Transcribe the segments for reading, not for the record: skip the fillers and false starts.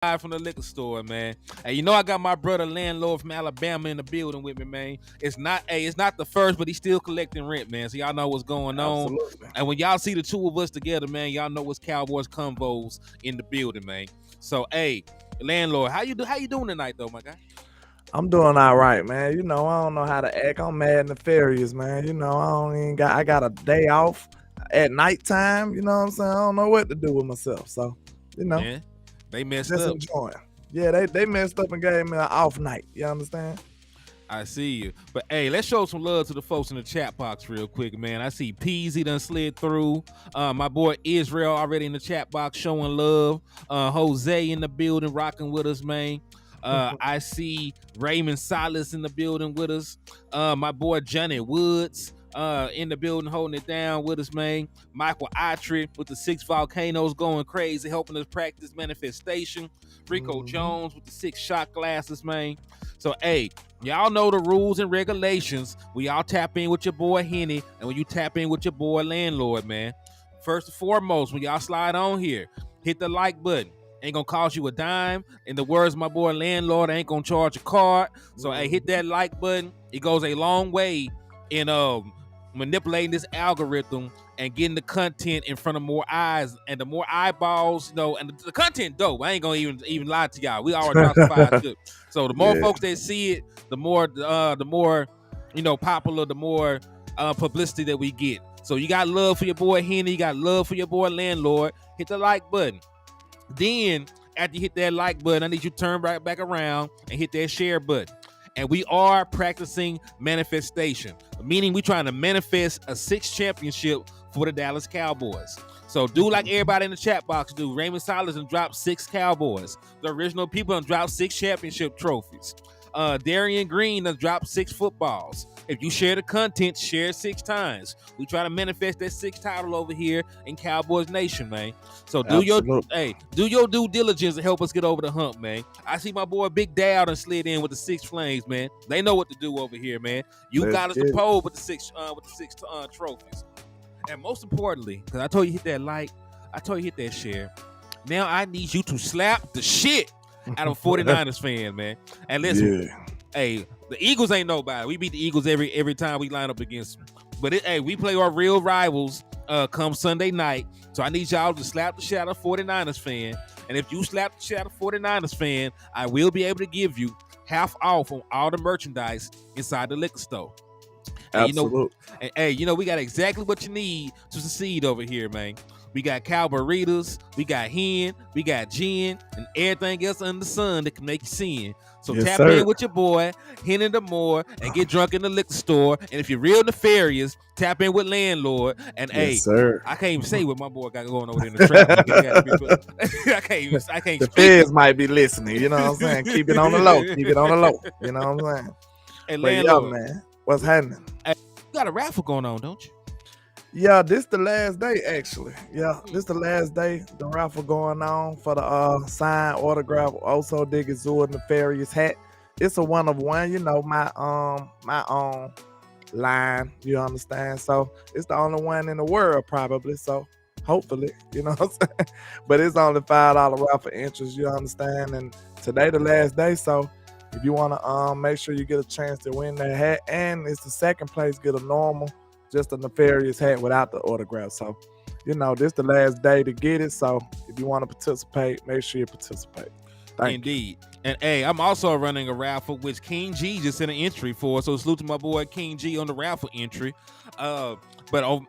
Live from the liquor store, man. Hey, you know I got my brother landlord from Alabama in the building with me, man. It's not the first, but he's still collecting rent, man. So y'all know what's going on. Absolutely. And when y'all see the two of us together, man, y'all know it's Cowboys Convos in the building, man. So, hey, landlord, how you doing tonight, though, my guy? I'm doing all right, man. You know, I don't know how to act. I'm mad and nefarious, man. You know, I got a day off at nighttime. You know what I'm saying? I don't know what to do with myself. So, you know, Yeah, they messed just up. enjoying. Yeah, they messed up and gave me an off night. You understand? I see you. But hey, let's show some love to the folks in the chat box real quick, man. I see Peasy done slid through. My boy Israel already in the chat box showing love. Jose in the building rocking with us, man. I see Raymond Silas in the building with us. My boy Johnny Woods in the building holding it down with us, man. Michael Itry with the 6 volcanoes going crazy, helping us practice manifestation. Rico Jones with the 6 shot glasses, man. So, hey, y'all know the rules and regulations. We all tap in with your boy Henny, and when you tap in with your boy Landlord, man, first and foremost, when y'all slide on here, hit the like button. Ain't gonna cost you a dime. In the words of my boy Landlord, ain't gonna charge a card. So, hey, hit that like button. It goes a long way in manipulating this algorithm and getting the content in front of more eyes, and the more eyeballs, you know, and the content dope. I ain't gonna even lie to y'all. We already classified too. So the more folks that see it, the more you know, popular, the more publicity that we get. So you got love for your boy Henny, you got love for your boy Landlord. Hit the like button. Then after you hit that like button, I need you to turn right back around and hit that share button. And we are practicing manifestation, meaning we trying to manifest a 6th championship for the Dallas Cowboys. So do like everybody in the chat box do. Raymond Silas and dropped 6 Cowboys. The original people have dropped 6 championship trophies. Darian Green has dropped 6 footballs. If you share the content, share 6 times. We try to manifest that 6th title over here in Cowboys Nation, man. So do your due diligence to help us get over the hump, man. I see my boy Big Dad and slid in with the 6 flames, man. They know what to do over here, man. You got us to pole with the 6 trophies. And most importantly, because I told you hit that like, I told you hit that share. Now I need you to slap the shit out of a 49ers fan, man. And listen, hey, the Eagles ain't nobody. We beat the Eagles every time we line up against them. But hey, we play our real rivals come Sunday night. So I need y'all to slap the shit out of a 49ers fan. And if you slap the shit out of a 49ers fan, I will be able to give you half off on all the merchandise inside the liquor store. Absolutely. And hey, you know, we got exactly what you need to succeed over here, man. We got Cowboys, we got Hen, we got Gin, and everything else under the sun that can make you sin. So tap in with your boy, Hennythemoor, and get drunk in the liquor store. And if you're real nefarious, tap in with Landlord. And I can't even say what my boy got going over there in the trap. I can't. The feds might be listening. You know what I'm saying? Keep it on the low. Keep it on the low. You know what I'm saying? Hey, Landlord, man, what's happening? Hey, you got a raffle going on, don't you? Yeah, this the last day, actually. Yeah, this the last day. The raffle going on for the signed autograph Also Diggy Zord Nefarious hat. It's a one of one, you know, my own line, you understand? So it's the only one in the world, probably. So hopefully, you know what I'm saying? But it's only $5 raffle interest, you understand? And today the last day, so if you want to make sure you get a chance to win that hat, and it's the second place, get a normal, just a nefarious hat without the autograph. So, you know, this the last day to get it. So if you want to participate, make sure you participate. Indeed. And hey, I'm also running a raffle, which King G just sent an entry for. So salute to my boy King G on the raffle entry. But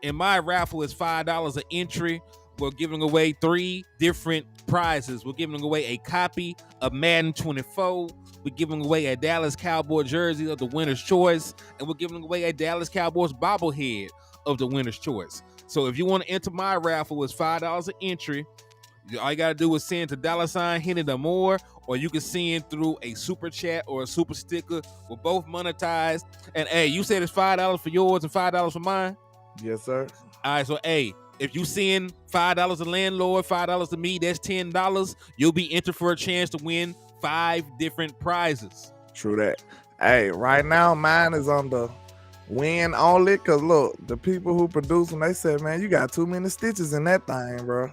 in my raffle, it's $5 an entry. We're giving away 3 different prizes. We're giving away a copy of Madden 24. We're giving away a Dallas Cowboy jersey of the winner's choice. And we're giving away a Dallas Cowboys bobblehead of the winner's choice. So if you want to enter my raffle, it's $5 an entry. All you got to do is send to $Hennythemoor, or you can send through a super chat or a super sticker. We're both monetized. And hey, you said it's $5 for yours and $5 for mine? Yes, sir. All right, so hey, if you send $5 to Landlord, $5 to me, that's $10. You'll be entered for a chance to win 5 different prizes. True that. Hey, right now mine is on the win only. Cause look, the people who produce them, they said, man, you got too many stitches in that thing, bro.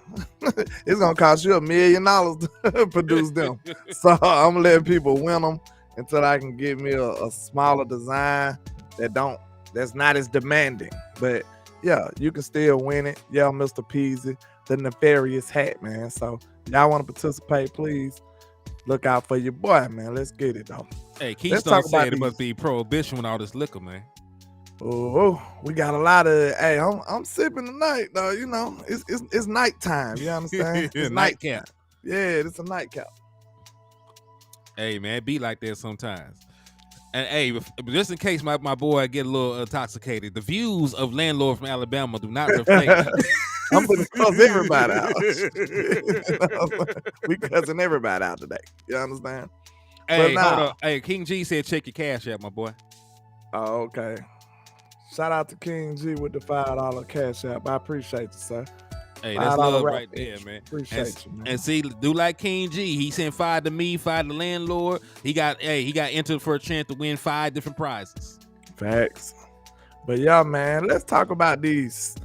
It's gonna cost you $1 million to produce them. So I'm gonna let people win them until I can get me a smaller design that's not as demanding. But yeah, you can still win it. Yeah, Mr. Peasy, the nefarious hat, man. So y'all want to participate, please look out for your boy, man. Let's get it though. Hey, Keystone said it must be prohibition with all this liquor, man. Oh, we got a lot of. Hey, I'm sipping tonight though. You know, it's nighttime. You understand? It's nightcap. Yeah, it's a nightcap. Hey, man, it be like that sometimes. And hey, just in case my boy get a little intoxicated, the views of landlord from Alabama do not reflect. I'm gonna cuss everybody out. We cussing everybody out today. You understand? Hey, hold up. Hey, King G said check your cash out, my boy. Oh, okay. Shout out to King G with the $5 cash app. I appreciate you, sir. Hey, that's love right there, man. Appreciate you, man. And see, do like King G. He sent 5 to me, 5 to landlord. He got entered for a chance to win 5 different prizes. Facts. But yeah, man, let's talk about these.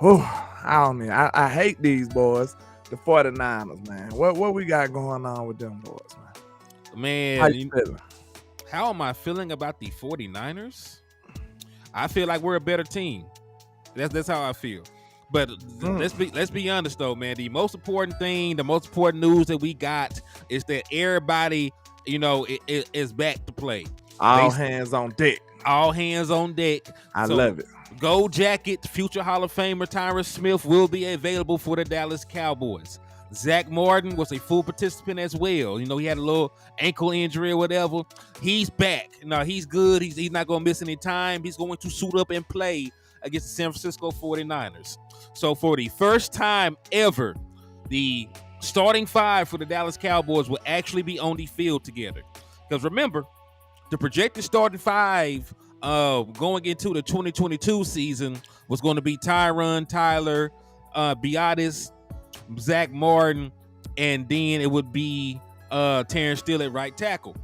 I hate these boys, the 49ers, man. What we got going on with them boys, man? Man, how you feeling? How am I feeling about the 49ers? I feel like we're a better team. That's how I feel. But let's be honest though, man. The most important thing, the most important news that we got is that everybody, you know, is back to play. All hands on deck. All hands on deck. I love it. Gold Jacket, future Hall of Famer Tyron Smith will be available for the Dallas Cowboys. Zach Martin was a full participant as well. You know, he had a little ankle injury or whatever. He's back. No, he's good. He's not going to miss any time. He's going to suit up and play against the San Francisco 49ers. So for the first time ever, the starting 5 for the Dallas Cowboys will actually be on the field together. Because remember, the projected starting 5 going into the 2022 season was going to be Tyron, Tyler, Biotis, Zach Martin, and then it would be Terrence Steele at right tackle.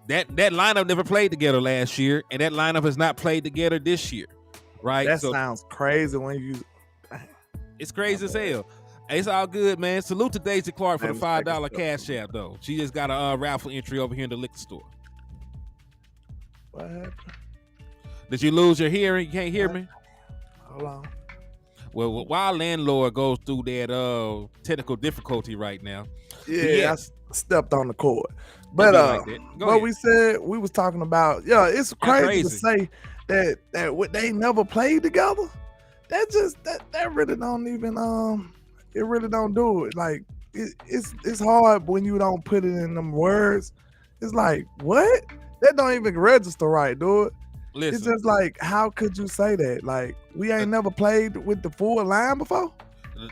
That lineup never played together last year, and that lineup has not played together this year. Right? That sounds crazy when you. It's crazy as hell. It's all good, man. Salute to Daisy Clark for the $5 cash app, though. She just got a raffle entry over here in the liquor store. What happened? Did you lose your hearing? You can't hear me? Hold on. Well, while landlord goes through that technical difficulty right now. Yeah, I stepped on the cord. But what we said, we was talking about, it's crazy to say that they never played together. That really don't even it really don't do it. Like it's hard when you don't put it in them words. It's like, what? That don't even register right, dude. Listen, it's just like, how could you say that? Like, we ain't never played with the full line before?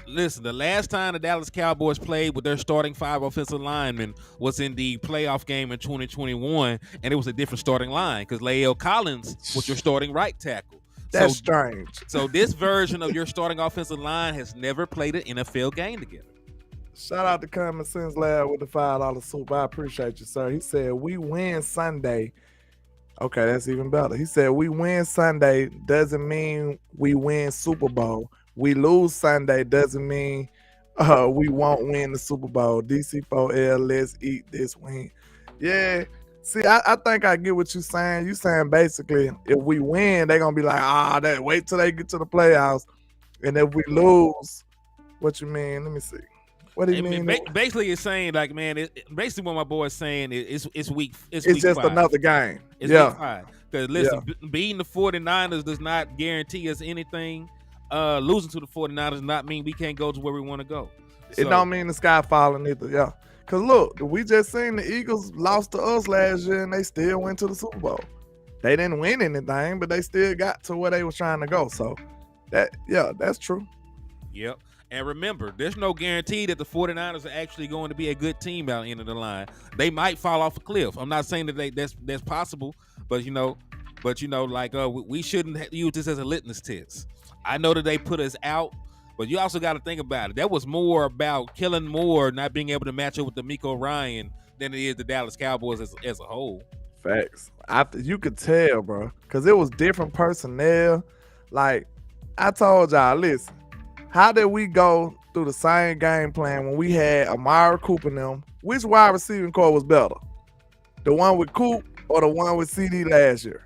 Listen, the last time the Dallas Cowboys played with their starting 5 offensive linemen was in the playoff game in 2021, and it was a different starting line because Lael Collins was your starting right tackle. That's strange. So this version of your starting offensive line has never played an NFL game together. Shout out to Common Sense Lab with the $5 soup. I appreciate you, sir. He said, we win Sunday. Okay, that's even better. He said, we win Sunday doesn't mean we win Super Bowl. We lose Sunday doesn't mean we won't win the Super Bowl. DC4L, let's eat this win. Yeah. See, I think I get what you're saying. You're saying basically, if we win, they're going to be like, wait till they get to the playoffs. And if we lose, what you mean? Let me see. What do you mean? Basically, it's saying like, man, basically what my boy is saying is it's week. It's just week 5. Another game. It's week 5. Because listen, beating the 49ers does not guarantee us anything. Losing to the 49ers does not mean we can't go to where we want to go. It don't mean the sky falling either. Yeah. Because look, we just seen the Eagles lost to us last year and they still went to the Super Bowl. They didn't win anything, but they still got to where they was trying to go. So that's true. Yep. And remember, there's no guarantee that the 49ers are actually going to be a good team out the end of the line. They might fall off a cliff. I'm not saying that that's possible, but we shouldn't use this as a litmus test. I know that they put us out, but you also got to think about it. That was more about Kellen Moore not being able to match up with D'Amico Ryan than it is the Dallas Cowboys as a whole. Facts. You could tell, bro, because it was different personnel. Like I told y'all, listen, how did we go through the same game plan when we had Amari Cooper and them? Which wide receiving core was better? The one with Coop or the one with CD last year?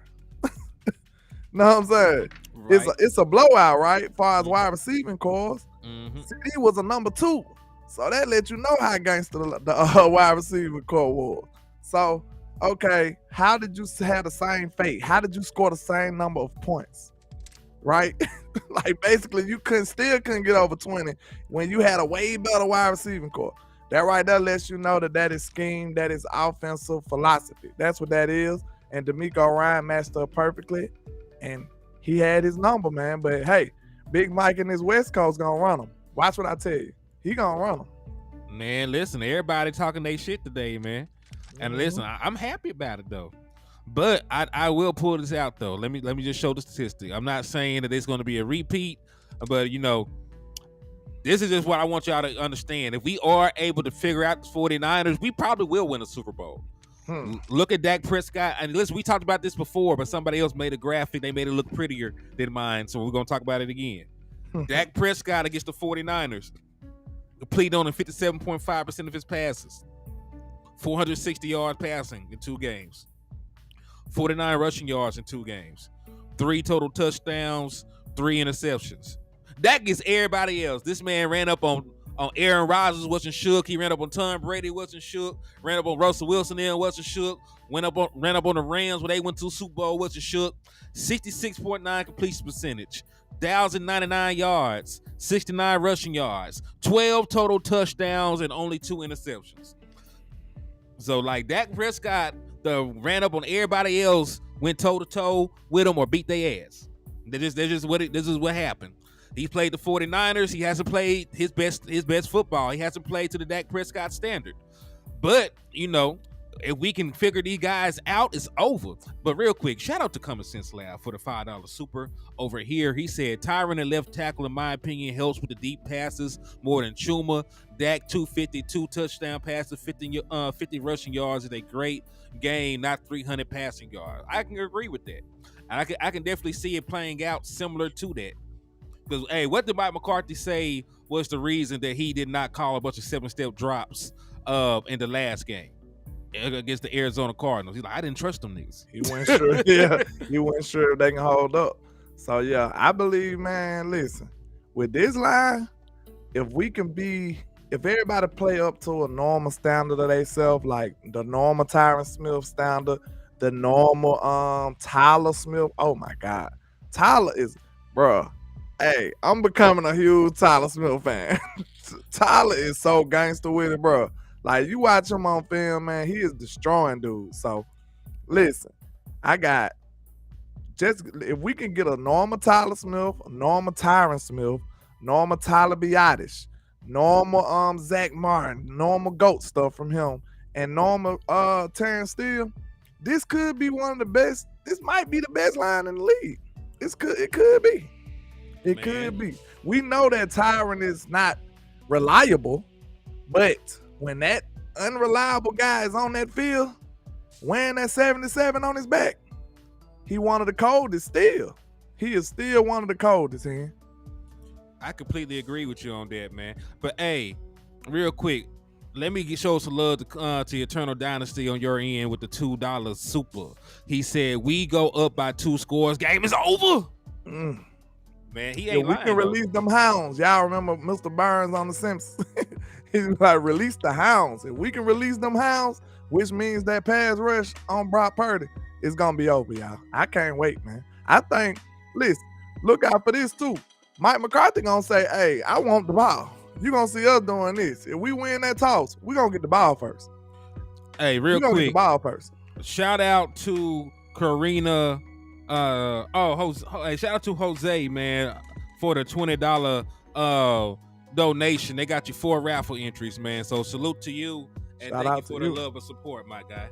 Know what I'm saying? Right. It's a blowout, right? As far as wide receiving cores. Mm-hmm. CD was a number 2. So that let you know how gangster the wide receiver core was. So, okay, how did you have the same fate? How did you score the same number of points? Right? Like basically you still couldn't get over 20 when you had a way better wide receiving core. That right there lets you know that is scheme, that is offensive philosophy. That's what that is. And D'Amico Ryan matched up perfectly. And he had his number, man. But hey, Big Mike and his West Coast gonna run him. Watch what I tell you. He gonna run him. Man, listen, everybody talking their shit today, man. And listen, I'm happy about it though. But I will pull this out though. Let me just show the statistic. I'm not saying that it's going to be a repeat, but you know, this is just what I want y'all to understand. If we are able to figure out the 49ers, we probably will win a Super Bowl. Look at Dak Prescott. And listen, we talked about this before, but somebody else made a graphic. They made it look prettier than mine, so we're going to talk about it again. Dak Prescott against the 49ers completed on 57.5% of his passes. 460 yards passing in 2 games. 49 rushing yards in 2 games. 3 total touchdowns, 3 interceptions. That gets everybody else. This man ran up on Aaron Rodgers, wasn't shook. He ran up on Tom Brady, wasn't shook. Ran up on Russell Wilson, wasn't shook. Ran up on the Rams when they went to the Super Bowl, wasn't shook. 66.9 completion percentage. 1,099 yards, 69 rushing yards, 12 total touchdowns, and only 2 interceptions. So like Dak Prescott ran up on everybody else, went toe to toe with them or beat their ass. This is what happened. He played the 49ers. He hasn't played his best football. He hasn't played to the Dak Prescott standard. But you know, if we can figure these guys out, it's over. But real quick, shout out to Common Sense Lab for the $5 super over here. He said Tyron at left tackle, in my opinion, helps with the deep passes more than Chuma. Dak 250, 2 touchdown passes, 50 rushing yards is a great game, not 300 passing yards. I can agree with that. I can definitely see it playing out similar to that. Because, hey, what did Mike McCarthy say was the reason that he did not call a bunch of 7-step drops in the last game against the Arizona Cardinals? He's like, I didn't trust them niggas. He wasn't sure. Yeah, he wasn't sure if they can hold up. So, yeah, I believe, man, listen, with this line, if everybody play up to a normal standard of themselves, like the normal Tyron Smith standard, the normal Tyler Smith, oh, my God. Tyler is, bruh. Hey, I'm becoming a huge Tyler Smith fan. Tyler is so gangster with it, bro. Like, you watch him on film, man, he is destroying dudes. So, listen, if we can get a normal Tyler Smith, a normal Tyron Smith, normal Tyler Biadasz, normal Zach Martin, normal GOAT stuff from him, and normal Terrence Steele, this could be one of the best. This might be the best line in the league. It could be. It could be. We know that Tyron is not reliable, but when that unreliable guy is on that field, wearing that 77 on his back, he one of the coldest still. He is still one of the coldest, man. I completely agree with you on that, man. But hey, real quick, let me show some love to Eternal Dynasty on your end with the $2 super. He said, we go up by 2 scores. Game is over. Man, he ain't lying. We can release them hounds. Y'all remember Mr. Burns on The Simpsons? He's like, release the hounds. If we can release them hounds, which means that pass rush on Brock Purdy, it's going to be over, y'all. I can't wait, man. I think, listen, look out for this, too. Mike McCarthy going to say, hey, I want the ball. You're going to see us doing this. If we win that toss, we're going to get the ball first. Hey, real quick. Get the ball first. Shout out to Karina. Shout out to Jose, man, for the $20 donation. They got you 4 raffle entries, man. So salute to you and thank you for the love and support, my guy.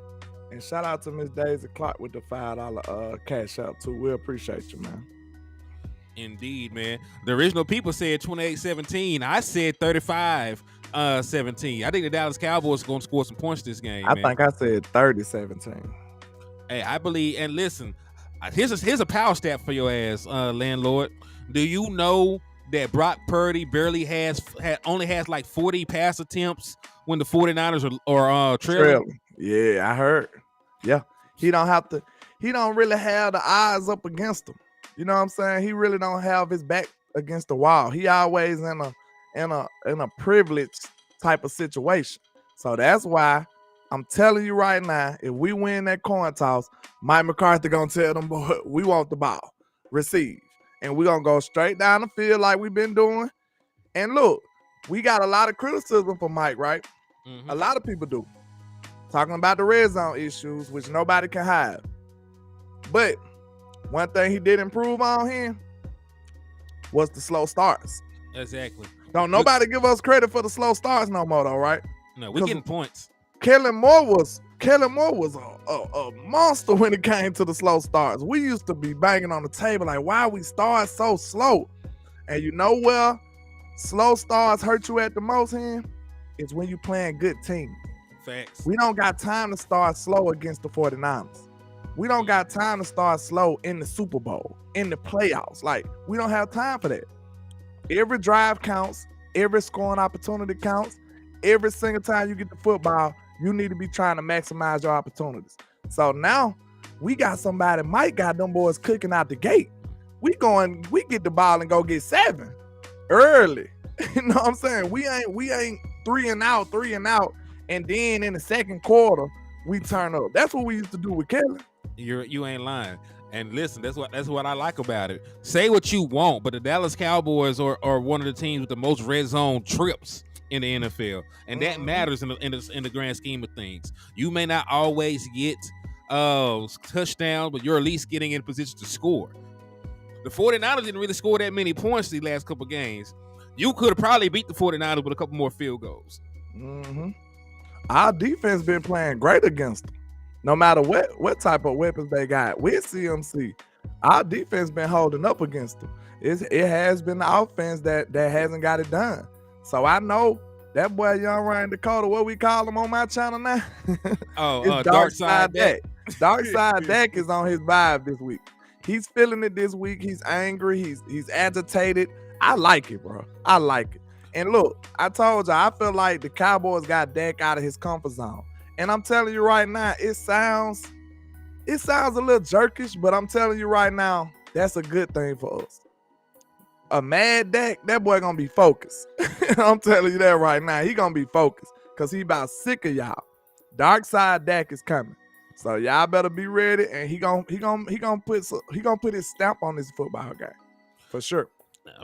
And shout out to Miss Daisy Clark with the $5 cash out too. We appreciate you, man. Indeed, man. The original people said 28-17. I said 35-17. I think the Dallas Cowboys are going to score some points this game. I think I said 30-17. Hey, I believe, and listen, here's a power stat for your ass, landlord. Do you know that Brock Purdy only has like 40 pass attempts when the 49ers are trailing? Yeah, I heard. Yeah, he don't really have the eyes up against him. You know what I'm saying? He really don't have his back against the wall. He always in a privileged type of situation. So that's why I'm telling you right now, if we win that coin toss, Mike McCarthy gonna tell them, boy, we want the ball, receive, and we gonna go straight down the field like we've been doing. And look, we got a lot of criticism for Mike, right? Mm-hmm. A lot of people do. Talking about the red zone issues, which nobody can hide. But one thing he did improve on here was the slow starts. Exactly. Don't nobody give us credit for the slow starts no more, though, right? No, we're getting points. Kellen Moore was a monster when it came to the slow starts. We used to be banging on the table like, why we start so slow? And you know where slow starts hurt you at the most, here? Is when you playing good team. Facts. We don't got time to start slow against the 49ers. We don't got time to start slow in the Super Bowl, in the playoffs. Like, we don't have time for that. Every drive counts. Every scoring opportunity counts. Every single time you get the football, you need to be trying to maximize your opportunities. So now we got somebody, Mike got them boys cooking out the gate. We get the ball and go get 7 early. You know what I'm saying? We ain't 3 and out, and then in the second quarter we turn up. That's what we used to do with Kelly. You ain't lying. And listen, that's what I like about it. Say what you want, but the Dallas Cowboys are one of the teams with the most red zone trips in the NFL, and that matters in the grand scheme of things. You may not always get touchdown, but you're at least getting in position to score. The 49ers didn't really score that many points these last couple games. You could have probably beat the 49ers with a couple more field goals. Mm-hmm. Our defense been playing great against them. No matter what type of weapons they got with CMC, our defense been holding up against them. It has been the offense that hasn't got it done. So I know that boy Young Ryan Dakota, what we call him on my channel now? Dark Side Dak. Dark Side Dak is on his vibe this week. He's feeling it this week. He's angry. He's agitated. I like it, bro. I like it. And look, I told you, I feel like the Cowboys got Dak out of his comfort zone. And I'm telling you right now, it sounds a little jerkish, but I'm telling you right now, that's a good thing for us. A mad Dak, that boy gonna be focused. I'm telling you that right now. He gonna be focused because he about sick of y'all. Dark Side Dak is coming. So y'all better be ready, and he gonna put his stamp on this football game. For sure.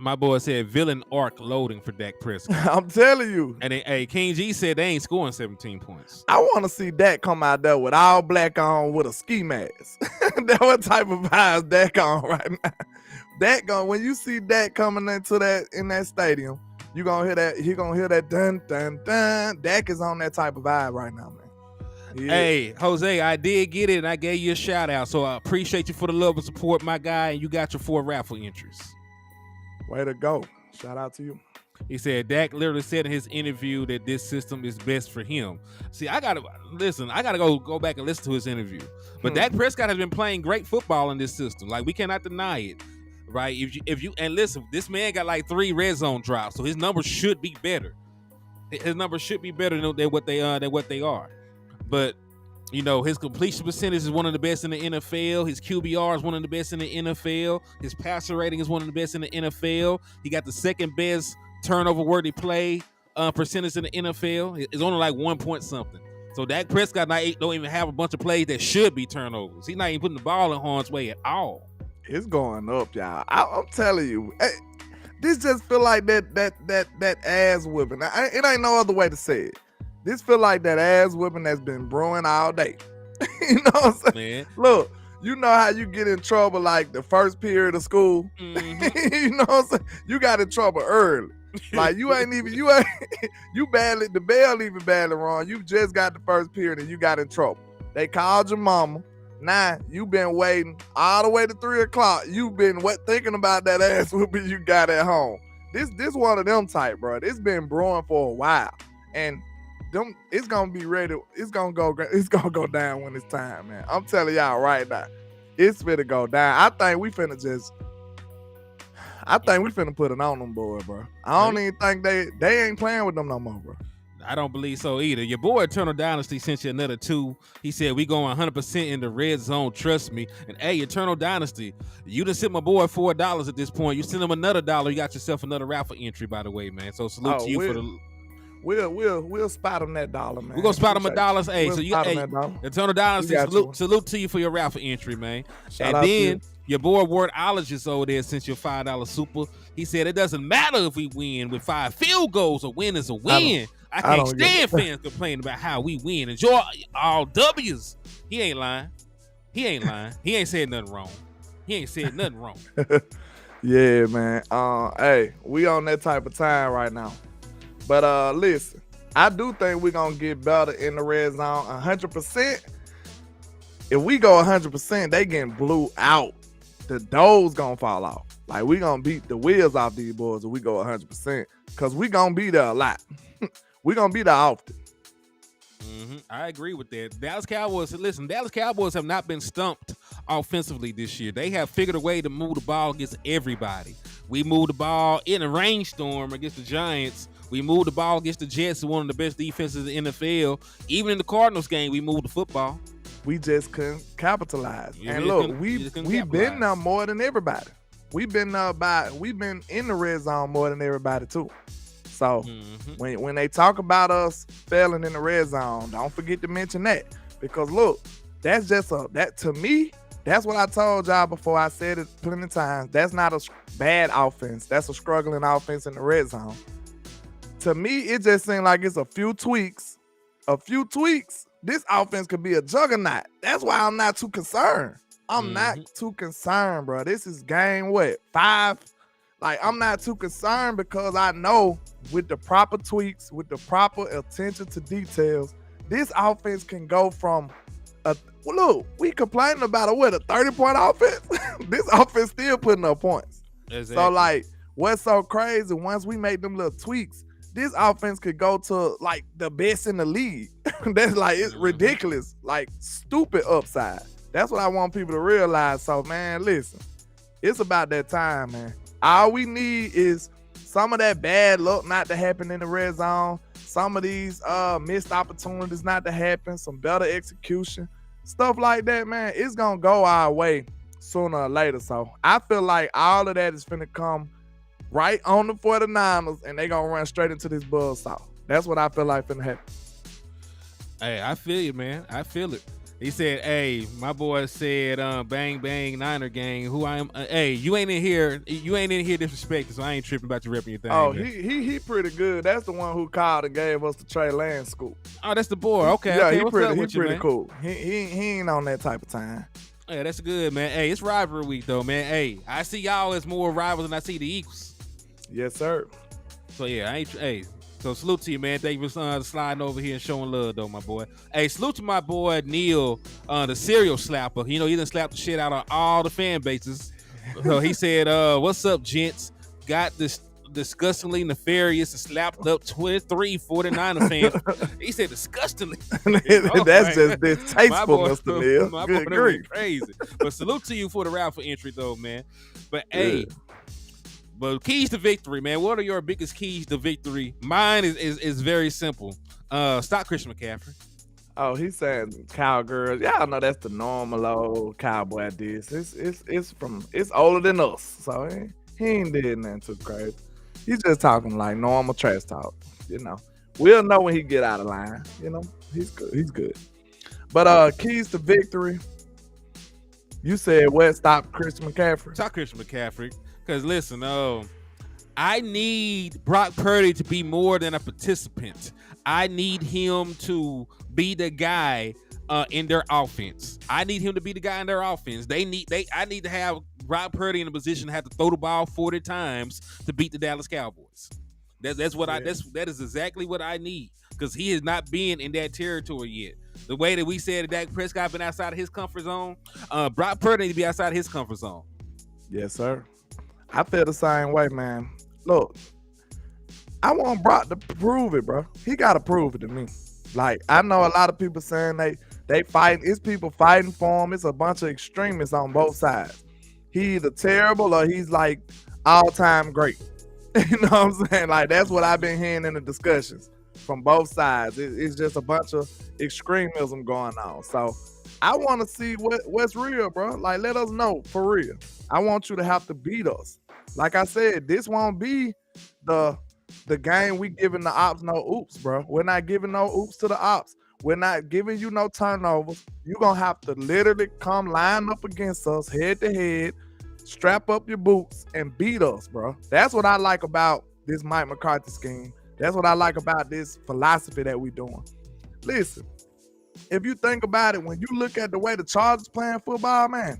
My boy said villain arc loading for Dak Prescott. I'm telling you. And King G said they ain't scoring 17 points. I want to see Dak come out there with all black on with a ski mask. That's what type of vibes Dak on right now. When you see Dak coming into in that stadium, you gonna hear that. He gonna hear that dun dun dun. Dak is on that type of vibe right now, man. Yeah. Hey, Jose, I did get it, and I gave you a shout out. So I appreciate you for the love and support, my guy. And you got your 4 raffle entries. Way to go. Shout out to you. He said Dak literally said in his interview that this system is best for him. See, I gotta go back and listen to his interview. But Dak Prescott has been playing great football in this system. Like, we cannot deny it, right? If you and listen, this man got like 3 red zone drops, so his numbers should be better. His numbers should be better than what they are. But you know, his completion percentage is one of the best in the NFL. His QBR is one of the best in the NFL. His passer rating is one of the best in the NFL. He got the second best turnover-worthy play percentage in the NFL. It's only like 1 point something. So Dak Prescott don't even have a bunch of plays that should be turnovers. He's not even putting the ball in harm's way at all. It's going up, y'all. I'm telling you, this just feel like that ass whipping. It ain't no other way to say it. This feel like that ass whipping that's been brewing all day. You know what I'm saying? Man. Look, you know how you get in trouble like the first period of school? Mm-hmm. You know what I'm saying? You got in trouble early. Like the bell even badly wrong. You just got the first period and you got in trouble. They called your mama. Now you been waiting all the way to 3 o'clock. You been thinking about that ass whooping you got at home. This one of them type, bro. It's been brewing for a while. And it's gonna be ready. It's gonna go down when it's time, man. I'm telling y'all right now, it's finna go down. I think we finna put it on them boys, bro. I don't even think they ain't playing with them no more, bro. I don't believe so either. Your boy Eternal Dynasty sent you another 2. He said we going 100% in the red zone. Trust me. And hey, Eternal Dynasty, you done sent my boy $4 at this point. You send him another $1. You got yourself another raffle entry, by the way, man. So salute to you for the. We'll spot him that $1, man. We're gonna spot him $1. Hey, we'll so you Eternal Dynasty, salute to you for your raffle entry, man. Shout and then your boy Wordologist over there sent you a $5 super. He said it doesn't matter if we win with 5 field goals. A win is a win. I can't stand fans complaining about how we win. Enjoy all W's. He ain't lying. He ain't said nothing wrong. Yeah, man. Hey, we on that type of time right now. But listen, I do think we're gonna get better in the red zone 100%. If we go 100%, they getting blew out. The doors gonna fall off. Like, we gonna beat the wheels off these boys if we go 100%. Cause we gonna be there a lot. We gonna be there often. I agree with that. Dallas Cowboys have not been stumped offensively this year. They have figured a way to move the ball against everybody. We moved the ball in a rainstorm against the Giants. We moved the ball against the Jets, one of the best defenses in the NFL. Even in the Cardinals game, we moved the football. We just couldn't capitalize. And look, we've been there more than everybody. We've been in the red zone more than everybody too. So when they talk about us failing in the red zone, don't forget to mention that. Because look, that's just that to me, that's what I told y'all before. I said it plenty of times. That's not a bad offense. That's a struggling offense in the red zone. To me, it just seemed like it's a few tweaks. This offense could be a juggernaut. That's why I'm not too concerned. I'm not too concerned, bro. This is game 5? Like, I'm not too concerned because I know with the proper tweaks, with the proper attention to details, this offense can go from look, we complaining about a 30-point offense. This offense still putting up points. Exactly. So, like, what's so crazy, once we make them little tweaks, this offense could go to, like, the best in the league. That's, like, it's ridiculous. Like, stupid upside. That's what I want people to realize. So, man, listen, it's about that time, man. All we need is some of that bad luck not to happen in the red zone, some of these missed opportunities not to happen, some better execution, stuff like that, man. It's going to go our way sooner or later. So I feel like all of that is finna come right on the 49ers, and they going to run straight into this buzzsaw. That's what I feel like finna happen. Hey, I feel you, man. I feel it. He said, hey, my boy said, bang, bang, Niner gang, who I am. Hey, you ain't in here disrespecting, so I ain't tripping about you repping your thing. Oh, he pretty good. That's the one who called and gave us the Trey Lance scoop. Oh, that's the boy. Okay. Yeah, okay. He pretty cool. He ain't on that type of time. Yeah, that's good, man. Hey, it's rivalry week, though, man. Hey, I see y'all as more rivals than I see the Eagles. Yes, sir. So, yeah, so salute to you, man. Thank you for sliding over here and showing love, though, my boy. Hey, salute to my boy Neil, the serial slapper. You know, he done slapped the shit out of all the fan bases. So he said, what's up, gents? Got this disgustingly nefarious and slapped up 23 49er fans. He said disgustingly. That's just distasteful, Mr. Neil. My Good boy grief. Crazy. But salute to you for the raffle entry, though, man. But, hey. But keys to victory, man. What are your biggest keys to victory? Mine is very simple. Stop Christian McCaffrey. Oh, he's saying cowgirls. Y'all know that's the normal old cowboy diss. It's older than us, so he ain't did nothing too crazy. He's just talking like normal trash talk. You know, we'll know when he get out of line. You know, he's good. But keys to victory. You said what? Stop Christian McCaffrey. Stop Christian McCaffrey. Because, listen, I need Brock Purdy to be more than a participant. I need him to be the guy in their offense. I need him to be the guy in their offense. I need to have Brock Purdy in a position to have to throw the ball 40 times to beat the Dallas Cowboys. That is exactly what I need, because he has not been in that territory yet. The way that we said that Dak Prescott been outside of his comfort zone, Brock Purdy needs to be outside of his comfort zone. Yes, sir. I feel the same way, man. Look, I want Brock to prove it, bro. He got to prove it to me. Like, I know a lot of people saying they fighting. It's people fighting for him. It's a bunch of extremists on both sides. He either terrible or he's like all-time great. You know what I'm saying? Like, that's what I've been hearing in the discussions from both sides. It's just a bunch of extremism going on. So I want to see what's real, bro. Like, let us know for real. I want you to have to beat us. Like I said, this won't be the game we giving the ops no oops, bro. We're not giving no oops to the ops. We're not giving you no turnovers. You're going to have to literally come line up against us head to head, strap up your boots, and beat us, bro. That's what I like about this Mike McCarthy scheme. That's what I like about this philosophy that we're doing. Listen, if you think about it, when you look at the way the Chargers playing football, man,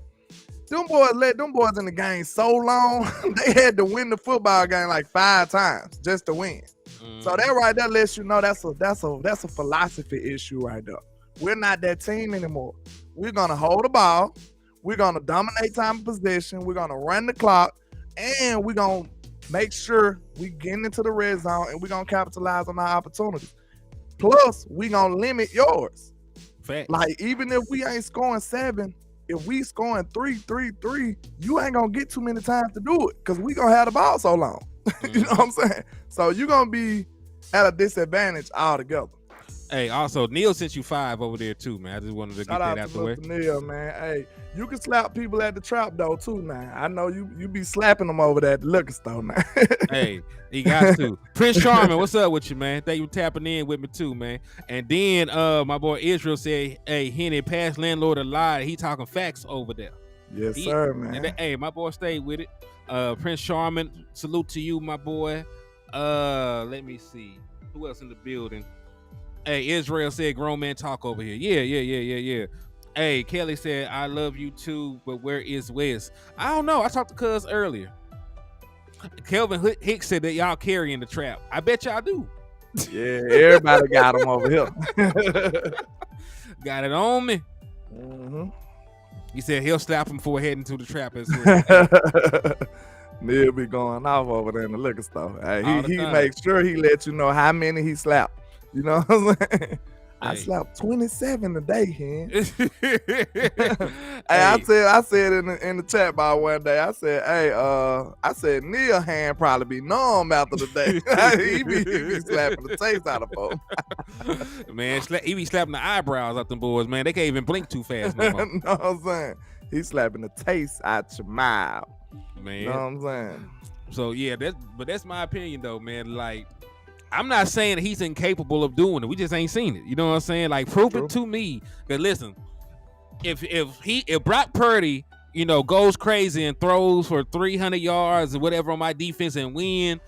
them boys let them boys in the game so long, they had to win the football game like 5 times just to win. So that right there lets you know that's a philosophy issue right there. We're not that team anymore. We're gonna hold the ball, we're gonna dominate time of possession, we're gonna run the clock, and we're gonna make sure we get into the red zone and we're gonna capitalize on our opportunities. Plus, we're gonna limit yours. Facts. Like, even if we ain't scoring 7, if we scoring 3, you ain't gonna get too many times to do it because we gonna have the ball so long. You know what I'm saying? So you're gonna be at a disadvantage altogether. Hey, also Neil sent you 5 over there too, man. I just wanted to Shout get out that out to the way. Mr. Neil, man. Hey, you can slap people at the trap though too now. I know you be slapping them over there at the liquor store now. Hey, he got to. Prince Charming, what's up with you, man? Thank you for tapping in with me too, man. And then my boy Israel said, hey, Henny, past landlord a lie. He talking facts over there. Yes, sir, man. Hey, my boy stayed with it. Prince Charming, salute to you, my boy. Let me see. Who else in the building? Hey, Israel said grown man talk over here. Yeah. Hey, Kelly said, I love you too, but where is Wes? I don't know. I talked to Cuz earlier. Kelvin Hicks said that y'all carrying the trap. I bet y'all do. Yeah, everybody got him over here. Got it on me. Mm-hmm. He said he'll slap him before heading to the trap as well. Neil be going off over there in the liquor store. All the He time. makes sure he let you know how many he slapped. You know what I'm saying? I Hey. slapped 27 today, Hen. Hey, I said in the chat bar one day, I said Neil hand probably be numb after the day. he be slapping the taste out of folks. Man, he be slapping the eyebrows out them boys, man. They can't even blink too fast no more. Know what I'm saying? He's slapping the taste out your mouth. Man. You know what I'm saying? So yeah, that's my opinion though, man. Like, I'm not saying that he's incapable of doing it. We just ain't seen it. You know what I'm saying? Like, prove True. it to me. Cause listen, if Brock Purdy, goes crazy and throws for 300 yards or whatever on my defense and win,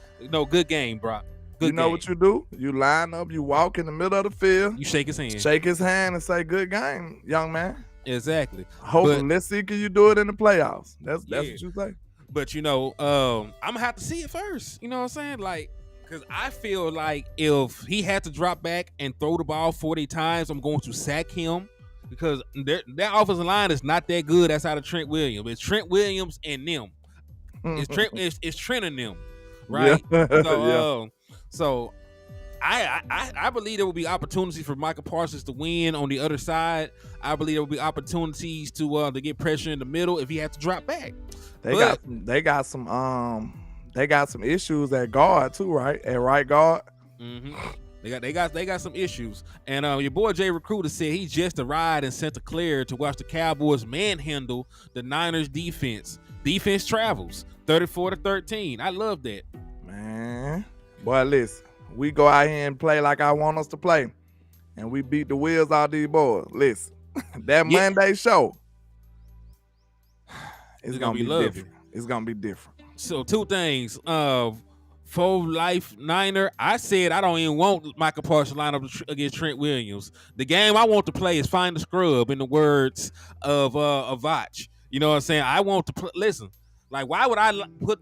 good game, Brock. Good You know game. what you do? You line up, you walk in the middle of the field, You shake his hand. shake his hand and say, good game, young man. Exactly. Hopefully, But- let's see, can you do it in the playoffs? That's Yeah. what you say. But I'm gonna have to see it first. You know what I'm saying? Like, because I feel like if he had to drop back and throw the ball 40 times, I'm going to sack him because that offensive line is not that good outside of Trent Williams. It's Trent Williams and them. It's Trent and them, right? Yeah. So, so I believe there will be opportunities for Michael Parsons to win on the other side. I believe there will be opportunities to get pressure in the middle if he has to drop back. They got some issues at guard too, right? At right guard. Mm-hmm. They got some issues. And your boy Jay Recruiter said he just arrived in Santa Clara to watch the Cowboys manhandle the Niners defense. Defense travels 34-13. I love that. Man, boy, listen, we go out here and play like I want us to play, and we beat the wheels out these boys. Listen, that Yeah. Monday show, it's gonna gonna be be lovely. different. It's gonna be different. So 2 things. For life Niner, I said I don't even want Michael Parsons line up against Trent Williams. The game I want to play is find the scrub, in the words of Vach. You know what I'm saying? I want to listen. Like, why would I put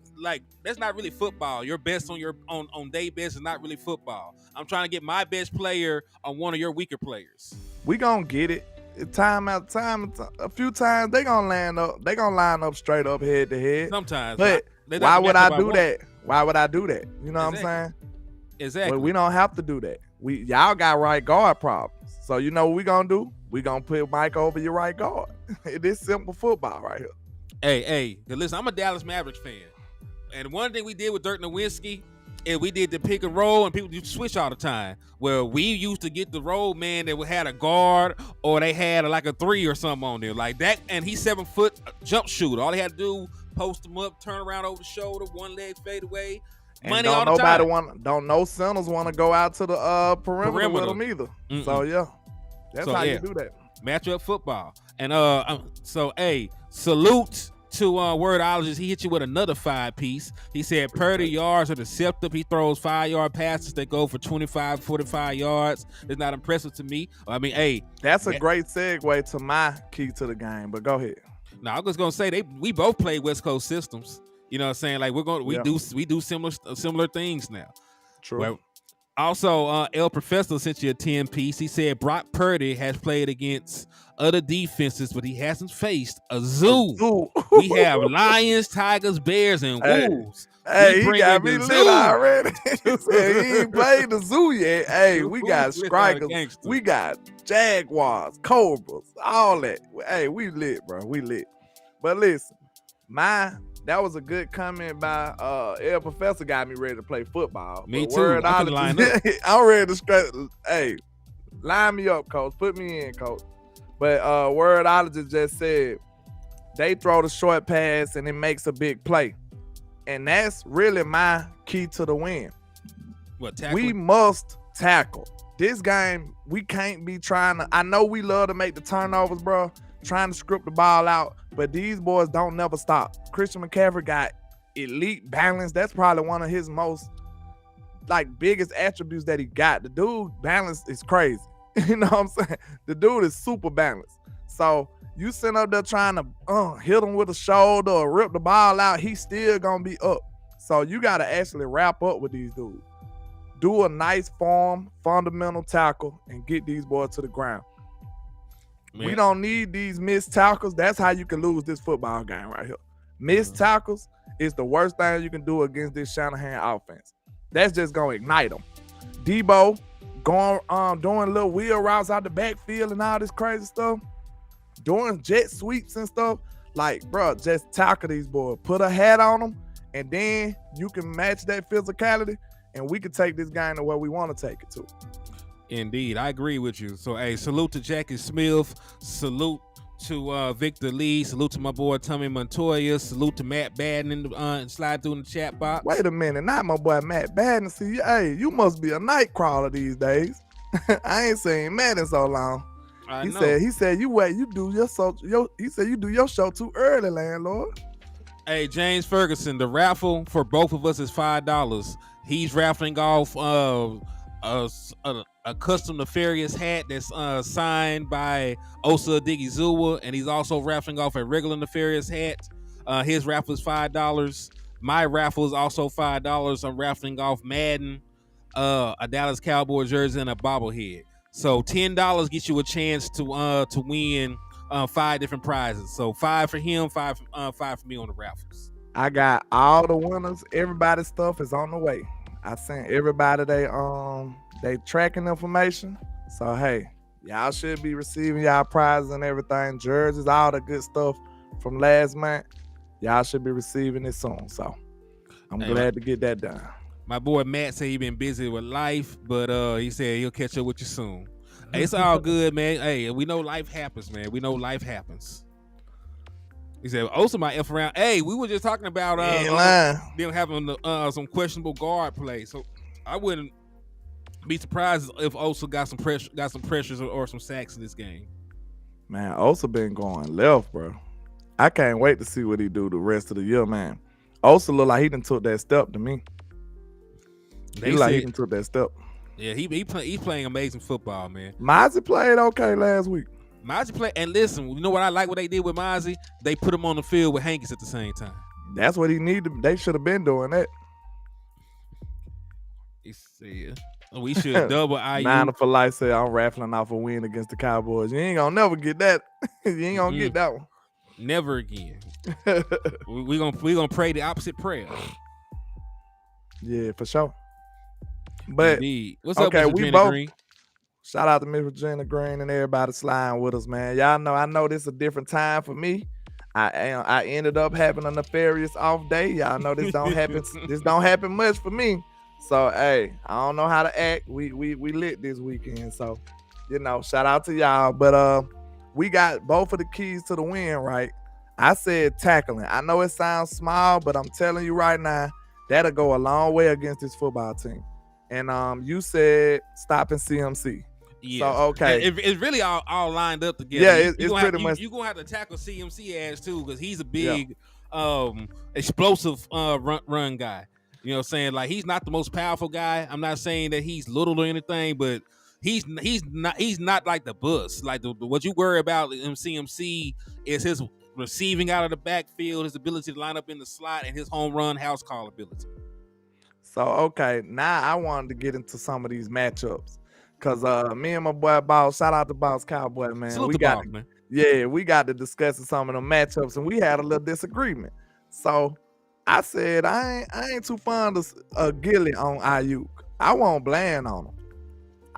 that's not really football. Your best on day best is not really football. I'm trying to get my best player on one of your weaker players. We gonna get it. Time after time, a few times they gonna line up straight up head to head. Sometimes, But that's why not would I what do want. that? Why would I do that? You know what I'm Exactly. saying? Exactly. But we don't have to do that. Y'all got right guard problems. So you know what we gonna do? We gonna put Mike over your right guard. It is simple football right here. Hey, listen, I'm a Dallas Mavericks fan. And one thing we did with Dirk Nowitzki is we did the pick and roll, and people used to switch all the time. Well, we used to get the roll man that had a guard or they had like a 3 or something on there like that. And he's 7 foot jump shooter. All he had to do, post him up, turn around over the shoulder, one leg fade away. Money all the time. Don't no centers want to go out to the perimeter with them either. Mm-mm. So yeah, that's how you do that. Matchup football. And salute to Wordologist. He hit you with another 5-piece. He said Purdy yards are deceptive. He throws 5-yard passes that go for 25, 45 yards. It's not impressive to me. I mean, that's a great segue to my key to the game. But go ahead. No, I was gonna say we both play West Coast systems. You know what I'm saying? Like we do similar things now. True. Well, also, El Professor sent you a 10-piece. He said Brock Purdy has played against other defenses, but he hasn't faced a zoo. We have lions, tigers, bears, and wolves. Hey, he got me lit already. He said he ain't played the zoo yet. Hey, we got strikers. We got jaguars, cobras, all that. Hey, we lit, bro. We lit. But listen, that was a good comment by El Professor. Got me ready to play football. Me too. I'm ready to scratch. Hey, line me up, coach. Put me in, coach. But Wordologist just said they throw the short pass and it makes a big play. And that's really my key to the win. What, tackle? We must tackle. This game, we can't be trying to. I know we love to make the turnovers, bro, trying to script the ball out, but these boys don't never stop. Christian McCaffrey got elite balance. That's probably one of his most biggest attributes that he got. The dude balance is crazy. You know what I'm saying? The dude is super balanced. So you sitting up there trying to hit him with a shoulder or rip the ball out, he's still gonna be up. So you gotta actually wrap up with these dudes. Do a nice form, fundamental tackle, and get these boys to the ground. Man. We don't need these missed tackles. That's how you can lose this football game right here. Missed tackles is the worst thing you can do against this Shanahan offense. That's just gonna ignite them. Debo going doing little wheel routes out the backfield and all this crazy stuff, doing jet sweeps and stuff. Like, bro, just tackle these boys. Put a hat on them, and then you can match that physicality, and we can take this game to where we want to take it to. Indeed, I agree with you. So, hey, salute to Jackie Smith. Salute to Victor Lee. Salute to my boy Tommy Montoya. Salute to Matt Badden slide through in the chat box. Wait a minute, not my boy Matt Badden. See, hey, you must be a night crawler these days. I ain't seen Matt in so long. He said you do your show too early, landlord. Hey, James Ferguson, the raffle for both of us is $5. He's raffling off a custom nefarious hat that's signed by Osa Odigizua, and he's also raffling off a regular nefarious hat. His raffle is $5. My raffle is also $5. I'm raffling off Madden, a Dallas Cowboys jersey, and a bobblehead. So $10 gets you a chance to win 5 different prizes. So 5 for him, 5 for me on the raffles. I got all the winners. Everybody's stuff is on the way. I sent everybody they tracking information. So hey, y'all should be receiving y'all prizes and everything, jerseys, all the good stuff from last month. Y'all should be receiving it soon. So I'm glad to get that done. My boy Matt said he been busy with life, but he said he'll catch up with you soon. Hey, it's all good, man. Hey, we know life happens, man. We know life happens. He said, Osa might F around. Hey, we were just talking about them having some questionable guard play. So I wouldn't be surprised if Osa got some pressures or some sacks in this game. Man, Osa been going left, bro. I can't wait to see what he do the rest of the year, man. Osa look like he done took that step to me. He done took that step. Yeah, he's playing amazing football, man. Mozzie played okay last week. Mozzie played, and listen, you know what I like what they did with Mozzie? They put him on the field with Hankins at the same time. That's what he needed. They should have been doing that. He said, we should double IU. Niner for life said, I'm raffling off a win against the Cowboys. You ain't gonna never get that. You ain't gonna get that one. Never again. we gonna pray the opposite prayer. Yeah, for sure. But Indeed. What's up, okay, Mr. we Jenny both Green? shout out to Miss Regina Green and everybody sliding with us, man. Y'all know I know this is a different time for me. I ended up having a nefarious off day. Y'all know this don't happen. This don't happen much for me. So hey, I don't know how to act. We lit this weekend. So shout out to y'all. But we got both of the keys to the win, right? I said tackling. I know it sounds small, but I'm telling you right now, that'll go a long way against this football team. And you said stopping CMC. Yes. So okay, it's really all lined up together. Yeah, it's pretty much. You're gonna have to tackle CMC ass too, because he's a big, explosive run guy. You know what I'm saying? Like, he's not the most powerful guy. I'm not saying that he's little or anything, but he's not like the bus. Like what you worry about in CMC is his receiving out of the backfield, his ability to line up in the slot, and his home run house call ability. So okay, now I wanted to get into some of these matchups. Cause me and my boy Boss, shout out to Boss Cowboy, man. Salute to Boss, man. Yeah, we got to discussing some of the matchups, and we had a little disagreement. So I said I ain't too fond of Gilly on Ayuk. I won't bland on him.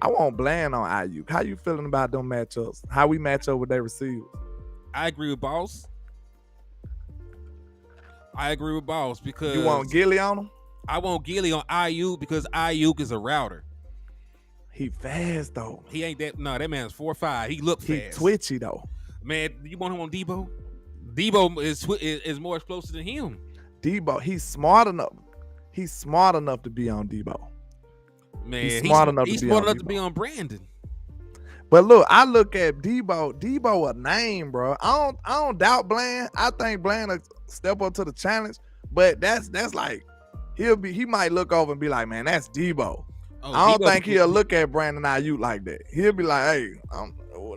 I won't bland on Ayuk. How you feeling about them matchups? How we match up with their receivers? I agree with Boss. Because you want Gilly on him? I want Gilly on Ayuk because Ayuk is a router. He fast though. He ain't that. No, that man's 4'5". He look fast. He twitchy though. Man, you want him on Debo? Debo is more explosive than him. Debo, he's smart enough. He's smart enough to be on Debo. Man, he's smart enough to be on Brandon. But look, I look at Debo. Debo a name, bro. I don't doubt Bland. I think Bland will step up to the challenge. But that's like he might look over and be like, man, that's Debo. Oh, I don't think he'll look at Brandon Ayuk like that. He'll be like, hey,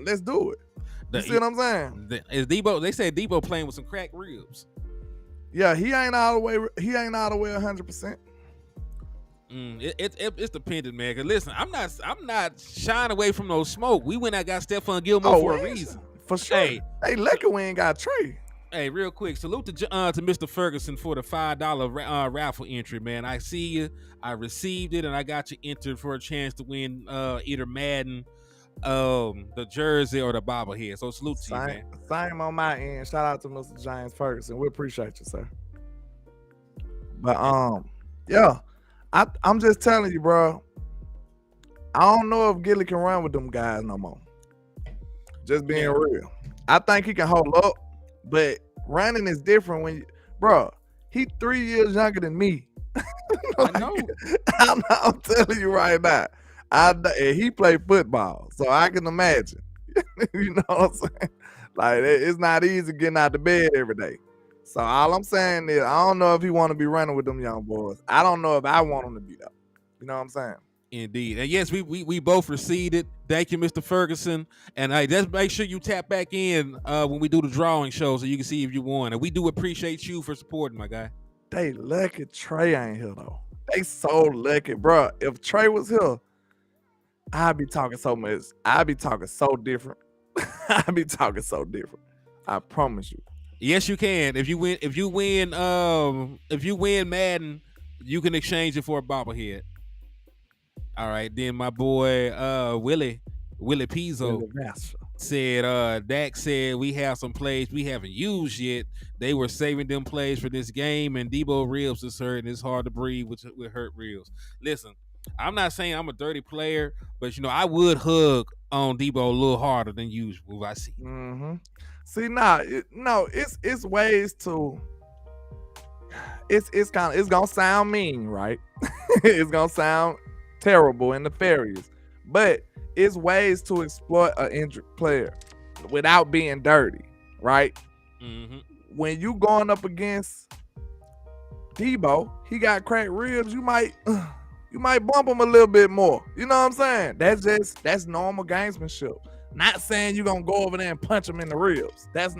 let's do it. You see what I'm saying? Is Debo? They said Debo playing with some cracked ribs. Yeah, he ain't all the way 100%. It's dependent, man. Cause listen, I'm not shying away from no smoke. We went and got Stephon Gilmore for a reason. For sure. Hey, lucky we ain't got Trey. Hey, real quick, salute to Mr. Ferguson for the $5 raffle entry, man. I see you. I received it, and I got you entered for a chance to win either Madden, the jersey, or the bobblehead. So salute to you, man. Same on my end. Shout out to Mr. James Ferguson. We appreciate you, sir. But yeah, I'm just telling you, bro. I don't know if Gilly can run with them guys no more. Just being real. I think he can hold up. But running is different when he 3 years younger than me. Like, I know. I'm telling you right now. He played football, so I can imagine. You know what I'm saying? Like, it's not easy getting out of bed every day. So all I'm saying is, I don't know if he want to be running with them young boys. I don't know if I want him to be though. You know what I'm saying? Indeed. And yes, we both received it. Thank you, Mr. Ferguson. And just make sure you tap back in when we do the drawing show so you can see if you won. And we do appreciate you for supporting, my guy. They lucky Trey ain't here, though. They so lucky, bro. If Trey was here, I'd be talking so much. I'd be talking so different. I'd be talking so different. I promise you. Yes, you can. If you win Madden, you can exchange it for a bobblehead. All right, then my boy Willie Pizzo said Dak said we have some plays we haven't used yet. They were saving them plays for this game, and Debo ribs is hurt, and it's hard to breathe with hurt ribs. Listen, I'm not saying I'm a dirty player, but I would hug on Debo a little harder than usual. I see. Mm-hmm. See, it's ways to. It's gonna sound mean, right? It's gonna sound terrible and nefarious, but it's ways to exploit an injured player without being dirty, right? Mm-hmm. When you going up against Debo, he got cracked ribs. You might bump him a little bit more. You know what I'm saying? That's normal gamesmanship. Not saying you're gonna go over there and punch him in the ribs. That's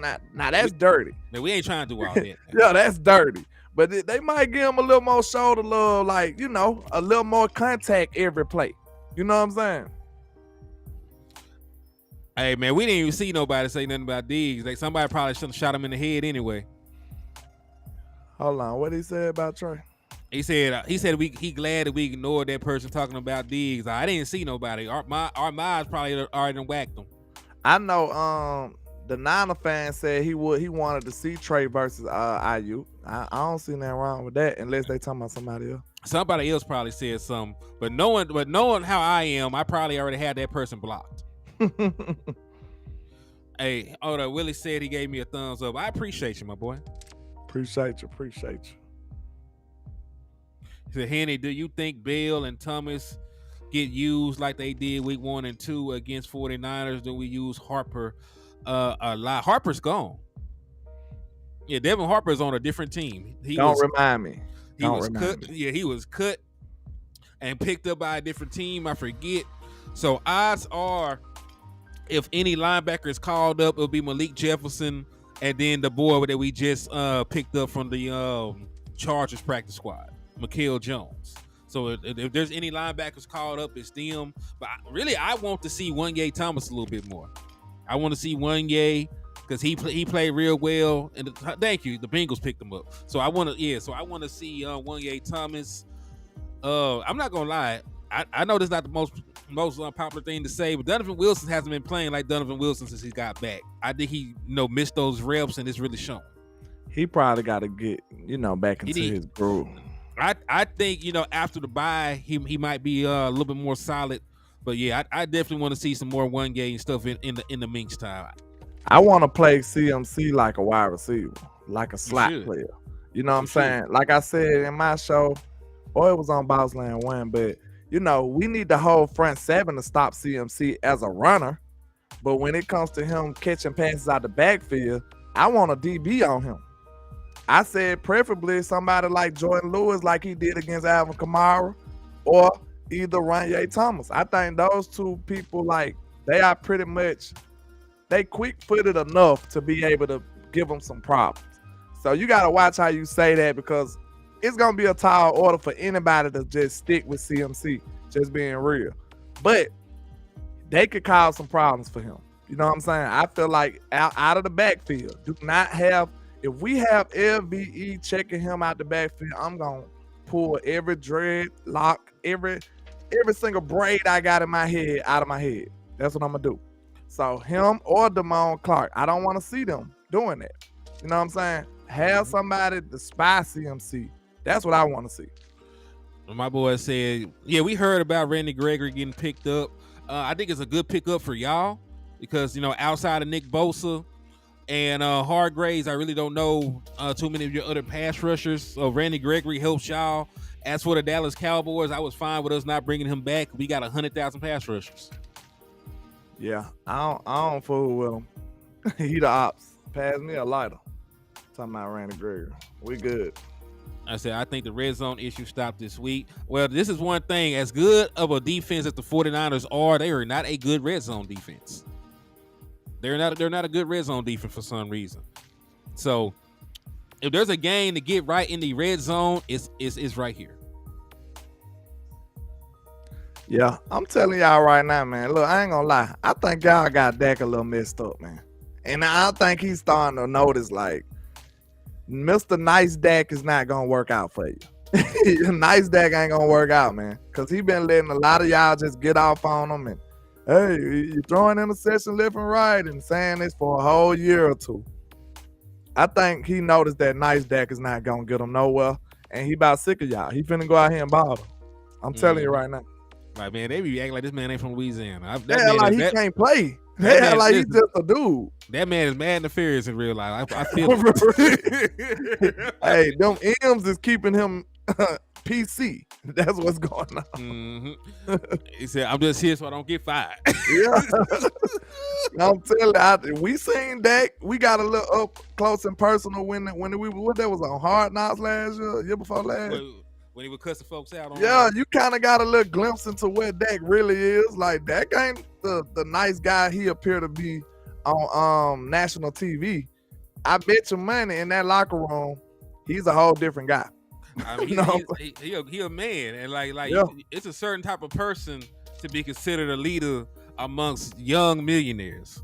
dirty. Man, we ain't trying to do all that. Yeah, that's dirty. But they might give him a little more shoulder love, like, a little more contact every play. You know what I'm saying? Hey, man, we didn't even see nobody say nothing about Diggs. Like, somebody probably should have shot him in the head anyway. Hold on. What did he say about Trey? He said he glad that we ignored that person talking about Diggs. I didn't see nobody. Our minds probably already whacked them. I know the Niner fan said he wanted to see Trey versus IU. I don't see nothing wrong with that unless they talking about somebody else. Somebody else probably said something, but knowing how I am, I probably already had that person blocked. Hey, hold up. Willie said he gave me a thumbs up. I appreciate you, my boy. Appreciate you. He said, Henny, do you think Bell and Thomas get used like they did week 1 and 2 against 49ers? Do we use Harper a lot? Harper's gone. Yeah, Devin Harper's on a different team. Remind me. He was cut. Yeah, he was cut and picked up by a different team. I forget. So odds are, if any linebacker is called up, it'll be Malik Jefferson and then the boy that we just picked up from the Chargers practice squad, Mikael Jones. So if there's any linebackers called up, it's them. But I want to see Wanye Thomas a little bit more. I want to see Wanye because he played real well. And thank you, the Bengals picked him up. So I want to see Wanye Thomas. I'm not gonna lie. I know this is not the most unpopular thing to say, but Donovan Wilson hasn't been playing like Donovan Wilson since he got back. I think he missed those reps, and it's really shown. He probably got to get back into his groove. I think after the bye, he might be a little bit more solid. But yeah, I definitely want to see some more one game stuff in the meantime. I want to play CMC like a wide receiver, like a slot player. You know what I'm saying? Like I said in my show, or it was on Bossland 1, but we need the whole front seven to stop CMC as a runner. But when it comes to him catching passes out the backfield, I want a DB on him. I said preferably somebody like Jordan Lewis, like he did against Alvin Kamara, or either Wanye Thomas. I think those two people, they are pretty much, they quick-footed enough to be able to give them some problems. So you got to watch how you say that, because it's going to be a tall order for anybody to just stick with CMC, just being real. But they could cause some problems for him. You know what I'm saying? I feel like out of the backfield, do not have, if we have LVE checking him out the backfield, I'm going to pull every dreadlock, every single braid I got in my head out of my head. That's what I'm going to do. So him or Damone Clark, I don't want to see them doing that. You know what I'm saying? Have somebody to spy CMC. That's what I want to see. My boy said, yeah, we heard about Randy Gregory getting picked up. I think it's a good pickup for y'all because, outside of Nick Bosa and Hargraves, I really don't know too many of your other pass rushers. So Randy Gregory helps y'all. As for the Dallas Cowboys, I was fine with us not bringing him back. We got 100,000 pass rushers. Yeah, I don't fool with him. He the ops. Pass me a lighter. Talking about Randy Gregory. We good. I said, I think the red zone issue stopped this week. Well, this is one thing. As good of a defense as the 49ers are, they are not a good red zone defense. They're not a good red zone defense for some reason. So if there's a game to get right in the red zone, it's right here. Yeah, I'm telling y'all right now, man. Look, I ain't gonna lie. I think y'all got Dak a little messed up, man. And I think he's starting to notice, Mr. Nice Dak is not gonna work out for you. Nice Dak ain't gonna work out, man. Cause he been letting a lot of y'all just get off on him and, hey, you throwing interception left and right and saying this for a whole year or two. I think he noticed that Nice Dak is not gonna get him nowhere, and he about sick of y'all. He finna go out here and bother. I'm telling you right now. Like, man, they be acting like this man ain't from Louisiana. He can't play. Yeah, like he's just a dude. That man is mad nefarious in real life. I feel it. Hey, them M's is keeping him PC. That's what's going on. Mm-hmm. He said, I'm just here so I don't get fired. Yeah. I'm telling you, we seen Dak. We got a little up close and personal when what that was on Hard Knocks last year before last. When he would cuss the folks out. You kind of got a little glimpse into what Dak really is. Like, Dak ain't the nice guy he appeared to be on national TV. I bet your money in that locker room, he's a whole different guy. I mean, he a man, and it's a certain type of person to be considered a leader amongst young millionaires.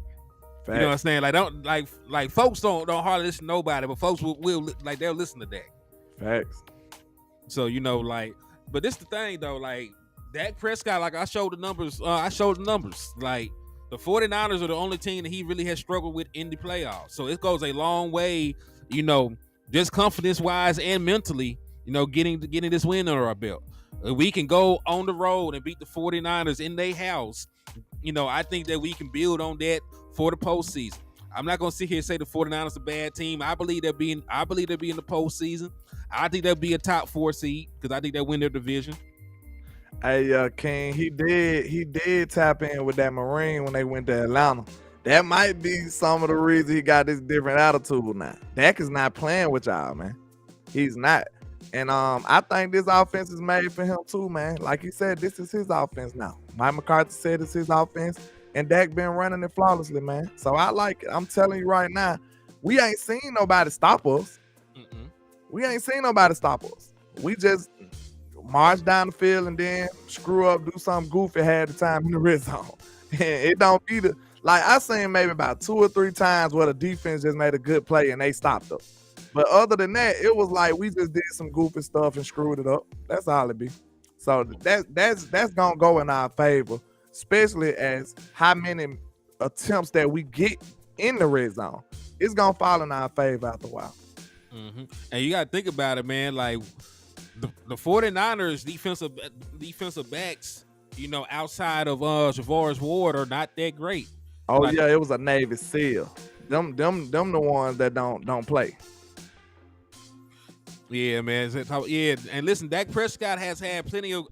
Facts. You know what I'm saying? Like, don't like folks don't hardly listen to nobody, but folks will they'll listen to Dak. Facts. So but this the thing though, like Dak Prescott, like I showed the numbers. Like the 49ers are the only team that he really has struggled with in the playoffs. So it goes a long way, just confidence wise and mentally, getting this win under our belt. We can go on the road and beat the 49ers in their house. I think that we can build on that for the postseason. I'm not gonna sit here and say the 49ers are a bad team. I believe they'll be in the postseason. I think they'll be a top 4 seed because I think they'll win their division. Hey, King, he did tap in with that Marine when they went to Atlanta. That might be some of the reason he got this different attitude now. Dak is not playing with y'all, man. He's not. And I think this offense is made for him too, man. Like he said, this is his offense now. Mike McCarthy said it's his offense, and Dak been running it flawlessly, man. So I like it. I'm telling you right now, we ain't seen nobody stop us. We ain't seen nobody stop us. We just march down the field and then screw up, do something goofy half the time in the red zone. And it don't be like I seen maybe about 2 or 3 times where the defense just made a good play and they stopped us. But other than that, it was like we just did some goofy stuff and screwed it up. That's all it be. So that's gonna go in our favor, especially as how many attempts that we get in the red zone. It's gonna fall in our favor after a while. And you gotta think about it, man. Like the 49ers defensive backs, outside of Javarius Ward are not that great. Oh yeah, it was a Navy SEAL. Them the ones that don't play. Yeah, man. Yeah, and listen, Dak Prescott has had plenty of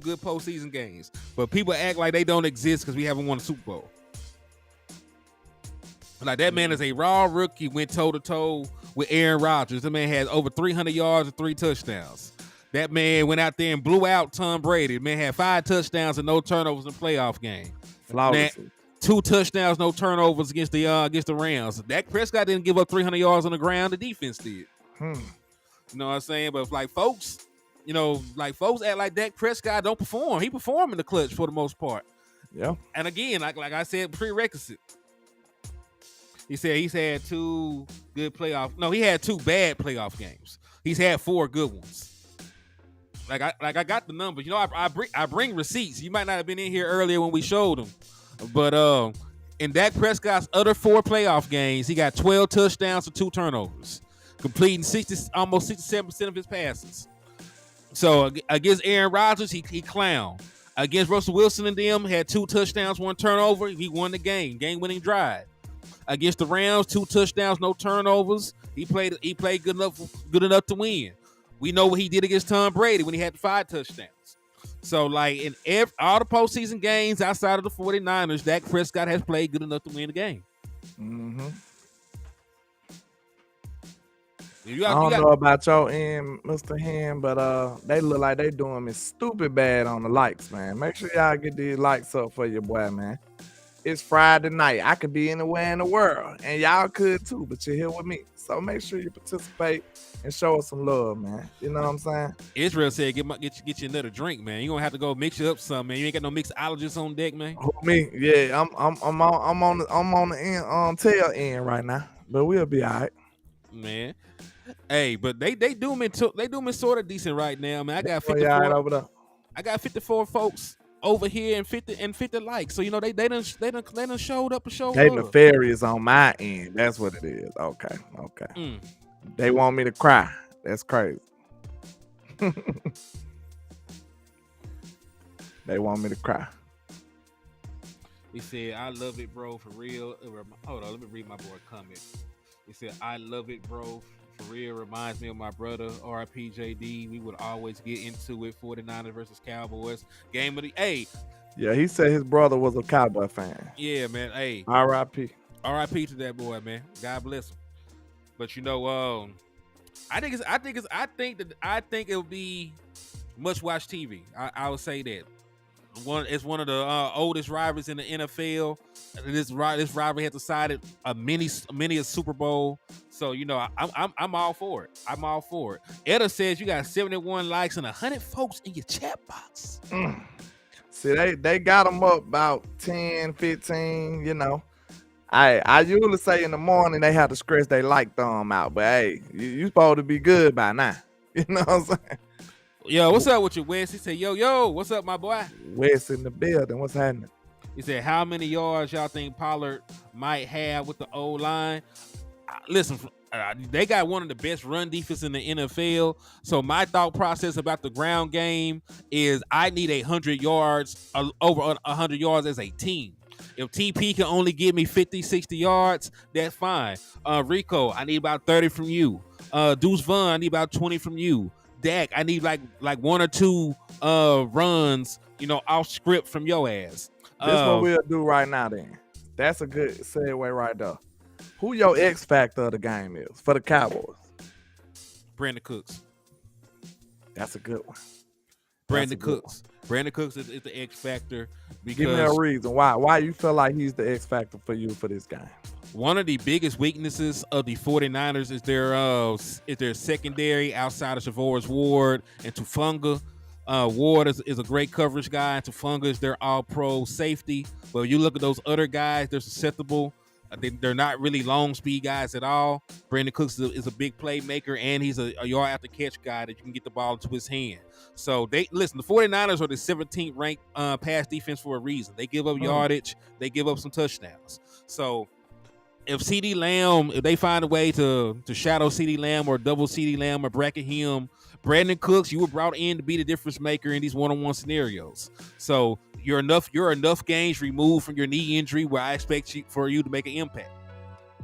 good postseason games, but people act like they don't exist because we haven't won a Super Bowl. Like that man is a raw rookie, went toe to toe with Aaron Rodgers. The man has over 300 yards and 3 touchdowns. That man went out there and blew out Tom Brady. The man had 5 touchdowns and no turnovers in the playoff game. Flawless. 2 touchdowns, no turnovers against the Rams. Dak Prescott didn't give up 300 yards on the ground. The defense did. You know what I'm saying? But like folks act like Dak Prescott don't perform. He performed in the clutch for the most part. Yeah. And again, like I said, prerequisite. He said he's had 2 good playoff. No, he had 2 bad playoff games. He's had 4 good ones. Like I got the numbers. I bring receipts. You might not have been in here earlier when we showed them, but in Dak Prescott's other 4 playoff games, he got 12 touchdowns and 2 turnovers, completing almost 67% of his passes. So against Aaron Rodgers, he clowned. Against Russell Wilson and them, had 2 touchdowns, 1 turnover. He won the game-winning drive. Against the Rams, 2 touchdowns, no turnovers. He played good enough to win. We know what he did against Tom Brady when he had 5 touchdowns. So, like, in all the postseason games outside of the 49ers, Dak Prescott has played good enough to win the game. I don't know about your end, Mr. Hen, but they look like they doing me stupid bad on the likes, man. Make sure y'all get these likes up for your boy, man. It's Friday night. I could be anywhere in the world, and y'all could too, but you're here with me. So make sure you participate and show us some love, man. You know what I'm saying? Israel said, get you another drink, man. You gonna have to go mix you up some, man. You ain't got no mixologist on deck, man. Me, yeah. I'm on the end, tail end right now, but we'll be all right, man. Hey, but they do me sort of decent right now, man. I got 54 right over there. I got 54 folks over here and 50 likes. So they done showed up and showed They up. nefarious on my end. That's what it is. Okay. They want me to cry. That's crazy. They want me to cry. He said, "I love it, bro, for real." Hold on, let me read my boy comment. He said, "I love it, bro. For real, reminds me of my brother, RIP JD. We would always get into it, 49ers versus Cowboys. Game of the Yeah, he said his brother was a Cowboy fan. Yeah, man. Hey. RIP. RIP to that boy, man. God bless him. But I think it'll be much watch TV. I would say that. It's one of the oldest rivalries in the NFL. This rivalry has decided many a Super Bowl. So I'm all for it. I'm all for it. Etta says you got 71 likes and 100 folks in your chat box. See, they got them up about 10, 15. I usually say in the morning they have to scratch their like thumb out, but hey, you supposed to be good by now. You know what I'm saying? Yo, what's up with you, Wes? He said, yo, what's up, my boy? Wes in the building. What's happening? He said, how many yards y'all think Pollard might have with the O-line? Listen, they got one of the best run defense in the NFL. So my thought process about the ground game is I need 100 yards, over 100 yards as a team. If TP can only give me 50, 60 yards, that's fine. Rico, I need about 30 from you. Deuce Vaughn, I need about 20 from you. Dak, I need like one or two runs, off script from your ass. This what we'll do right now then. That's a good segue right there. Who your X factor of the game is for the Cowboys? Brandon Cooks. That's a good one. Brandon Cooks. Brandon Cooks is the X factor because give me a reason why you feel like he's the X factor for you for this game. One of the biggest weaknesses of the 49ers is their secondary outside of Shavorius Ward and Tufunga. Ward is a great coverage guy, and Tufunga is their all-pro safety. But you look at those other guys, they're susceptible. They're not really long speed guys at all. Brandon Cooks is a big playmaker, and he's a yard after catch guy that you can get the ball into his hand. So the 49ers are the 17th ranked pass defense for a reason. They give up yardage, they give up some touchdowns. So if CeeDee Lamb, if they find a way to shadow CeeDee Lamb or double CeeDee Lamb or bracket him, Brandon Cooks, you were brought in to be the difference maker in these one-on-one scenarios. So you're enough games removed from your knee injury where I expect for you to make an impact.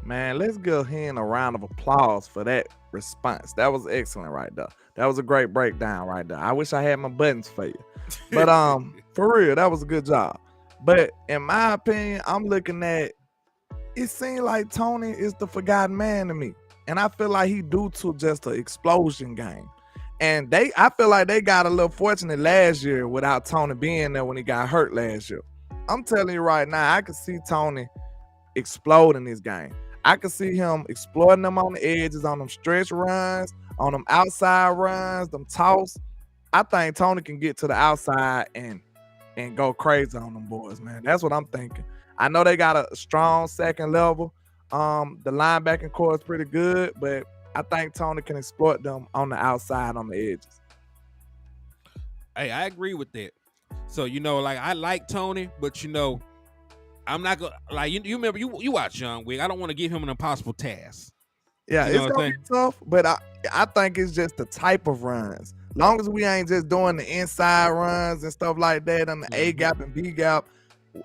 Man, let's give him a round of applause for that response. That was excellent right there. That was a great breakdown right there. I wish I had my buttons for you. But for real, that was a good job. But in my opinion, I'm looking at it seems like Tony is the forgotten man to me. And I feel like he due to just an explosion game. And I feel like they got a little fortunate last year without Tony being there when he got hurt last year. I'm telling you right now, I can see Tony explode in this game. I can see him exploiting them on the edges, on them stretch runs, on them outside runs, them toss. I think Tony can get to the outside and go crazy on them boys, man. That's what I'm thinking. I know they got a strong second level. The linebacking core is pretty good, but I think Tony can exploit them on the outside, on the edges. Hey, I agree with that. So, I like Tony, but, I'm not going to, you remember, you watch John Wick. I don't want to give him an impossible task. Yeah, it's going to be tough, but I think it's just the type of runs. Long as we ain't just doing the inside runs and stuff like that on the A gap and B gap,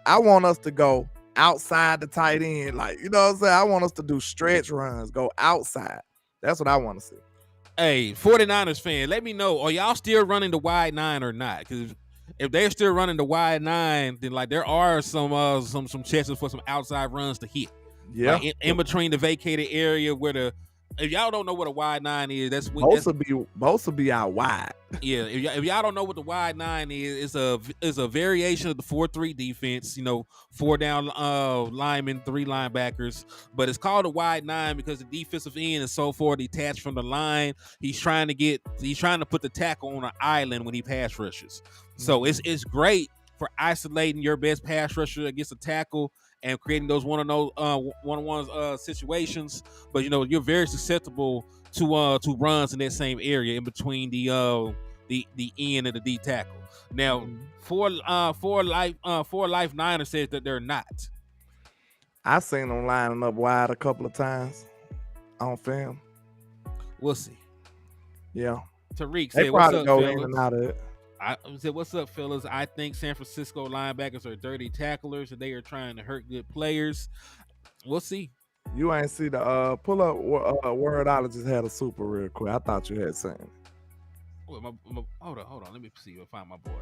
I want us to go outside the tight end. Like, you know what I'm saying? I want us to do stretch runs, go outside. That's what I want to see. Hey, 49ers fan, let me know, are y'all still running the wide nine or not? Because if they're still running the wide nine, then there are some chances for some outside runs to hit. Yeah, in between the vacated area where if y'all don't know what a wide nine is, that's both will be out wide. Yeah, if y'all don't know what the wide nine is, it's a variation of the 4-3 defense. 4 down linemen, 3 linebackers, but it's called a wide nine because the defensive end is so far detached from the line. He's trying to put the tackle on an island when he pass rushes. So it's great for isolating your best pass rusher against a tackle and creating those one-on-one situations, but you're very susceptible to runs in that same area in between the end and the D tackle. Now, for life Niner says that they're not. I've seen them lining up wide a couple of times on film. We'll see. Yeah, Tariq they said, "What's up, go fellas?" in and out of it. I said, "What's up, fellas? I think San Francisco linebackers are dirty tacklers, and they are trying to hurt good players. We'll see." You ain't see the pull up Wordologist had a super real quick. I thought you had seen it. Well, hold on. Let me see if I find my boy.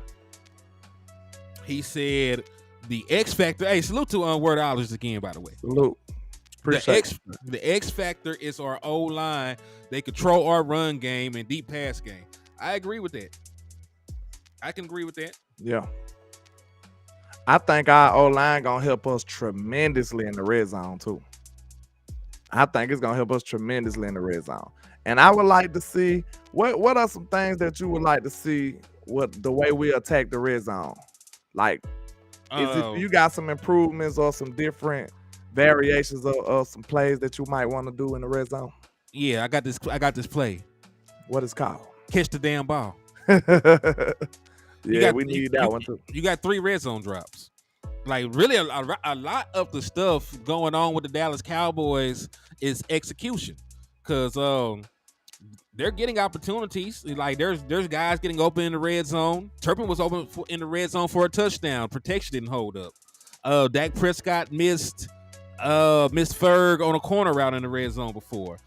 He said the X factor. Hey, salute to Wordologist again, by the way. Salute. The X factor is our O line. They control our run game and deep pass game. I agree with that. I can agree with that. Yeah. I think our O-line going to help us tremendously in the red zone, too. I think it's going to help us tremendously in the red zone. And I would like to see, what are some things that you would like to see the way we attack the red zone? Like, you got some improvements or some different variations of some plays that you might want to do in the red zone? Yeah, I got this play. What is it called? Catch the damn ball. Yeah, we need that one too. You got 3 red zone drops. Like really, a lot of the stuff going on with the Dallas Cowboys is execution, because they're getting opportunities. Like there's guys getting open in the red zone. Turpin was open in the red zone for a touchdown. Protection didn't hold up. Dak Prescott missed Ferg on a corner route in the red zone before.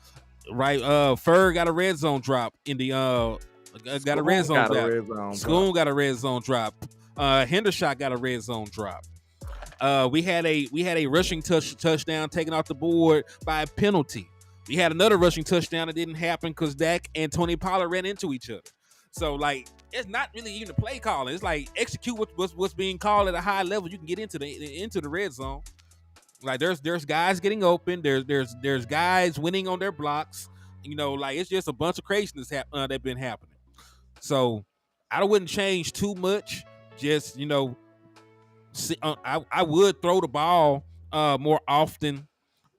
Right, Ferg got a red zone drop in the got a red zone drop. Schoon got a red zone drop. Hendershot got a red zone drop. We had a rushing touchdown taken off the board by a penalty. We had another rushing touchdown that didn't happen because Dak and Tony Pollard ran into each other. So like, it's not really even the play calling. It's like execute what's being called at a high level. You can get into the red zone. Like there's guys getting open. There's guys winning on their blocks. You know, like it's just a bunch of craziness that been happening. So I wouldn't change too much. Just, you know, I would throw the ball more often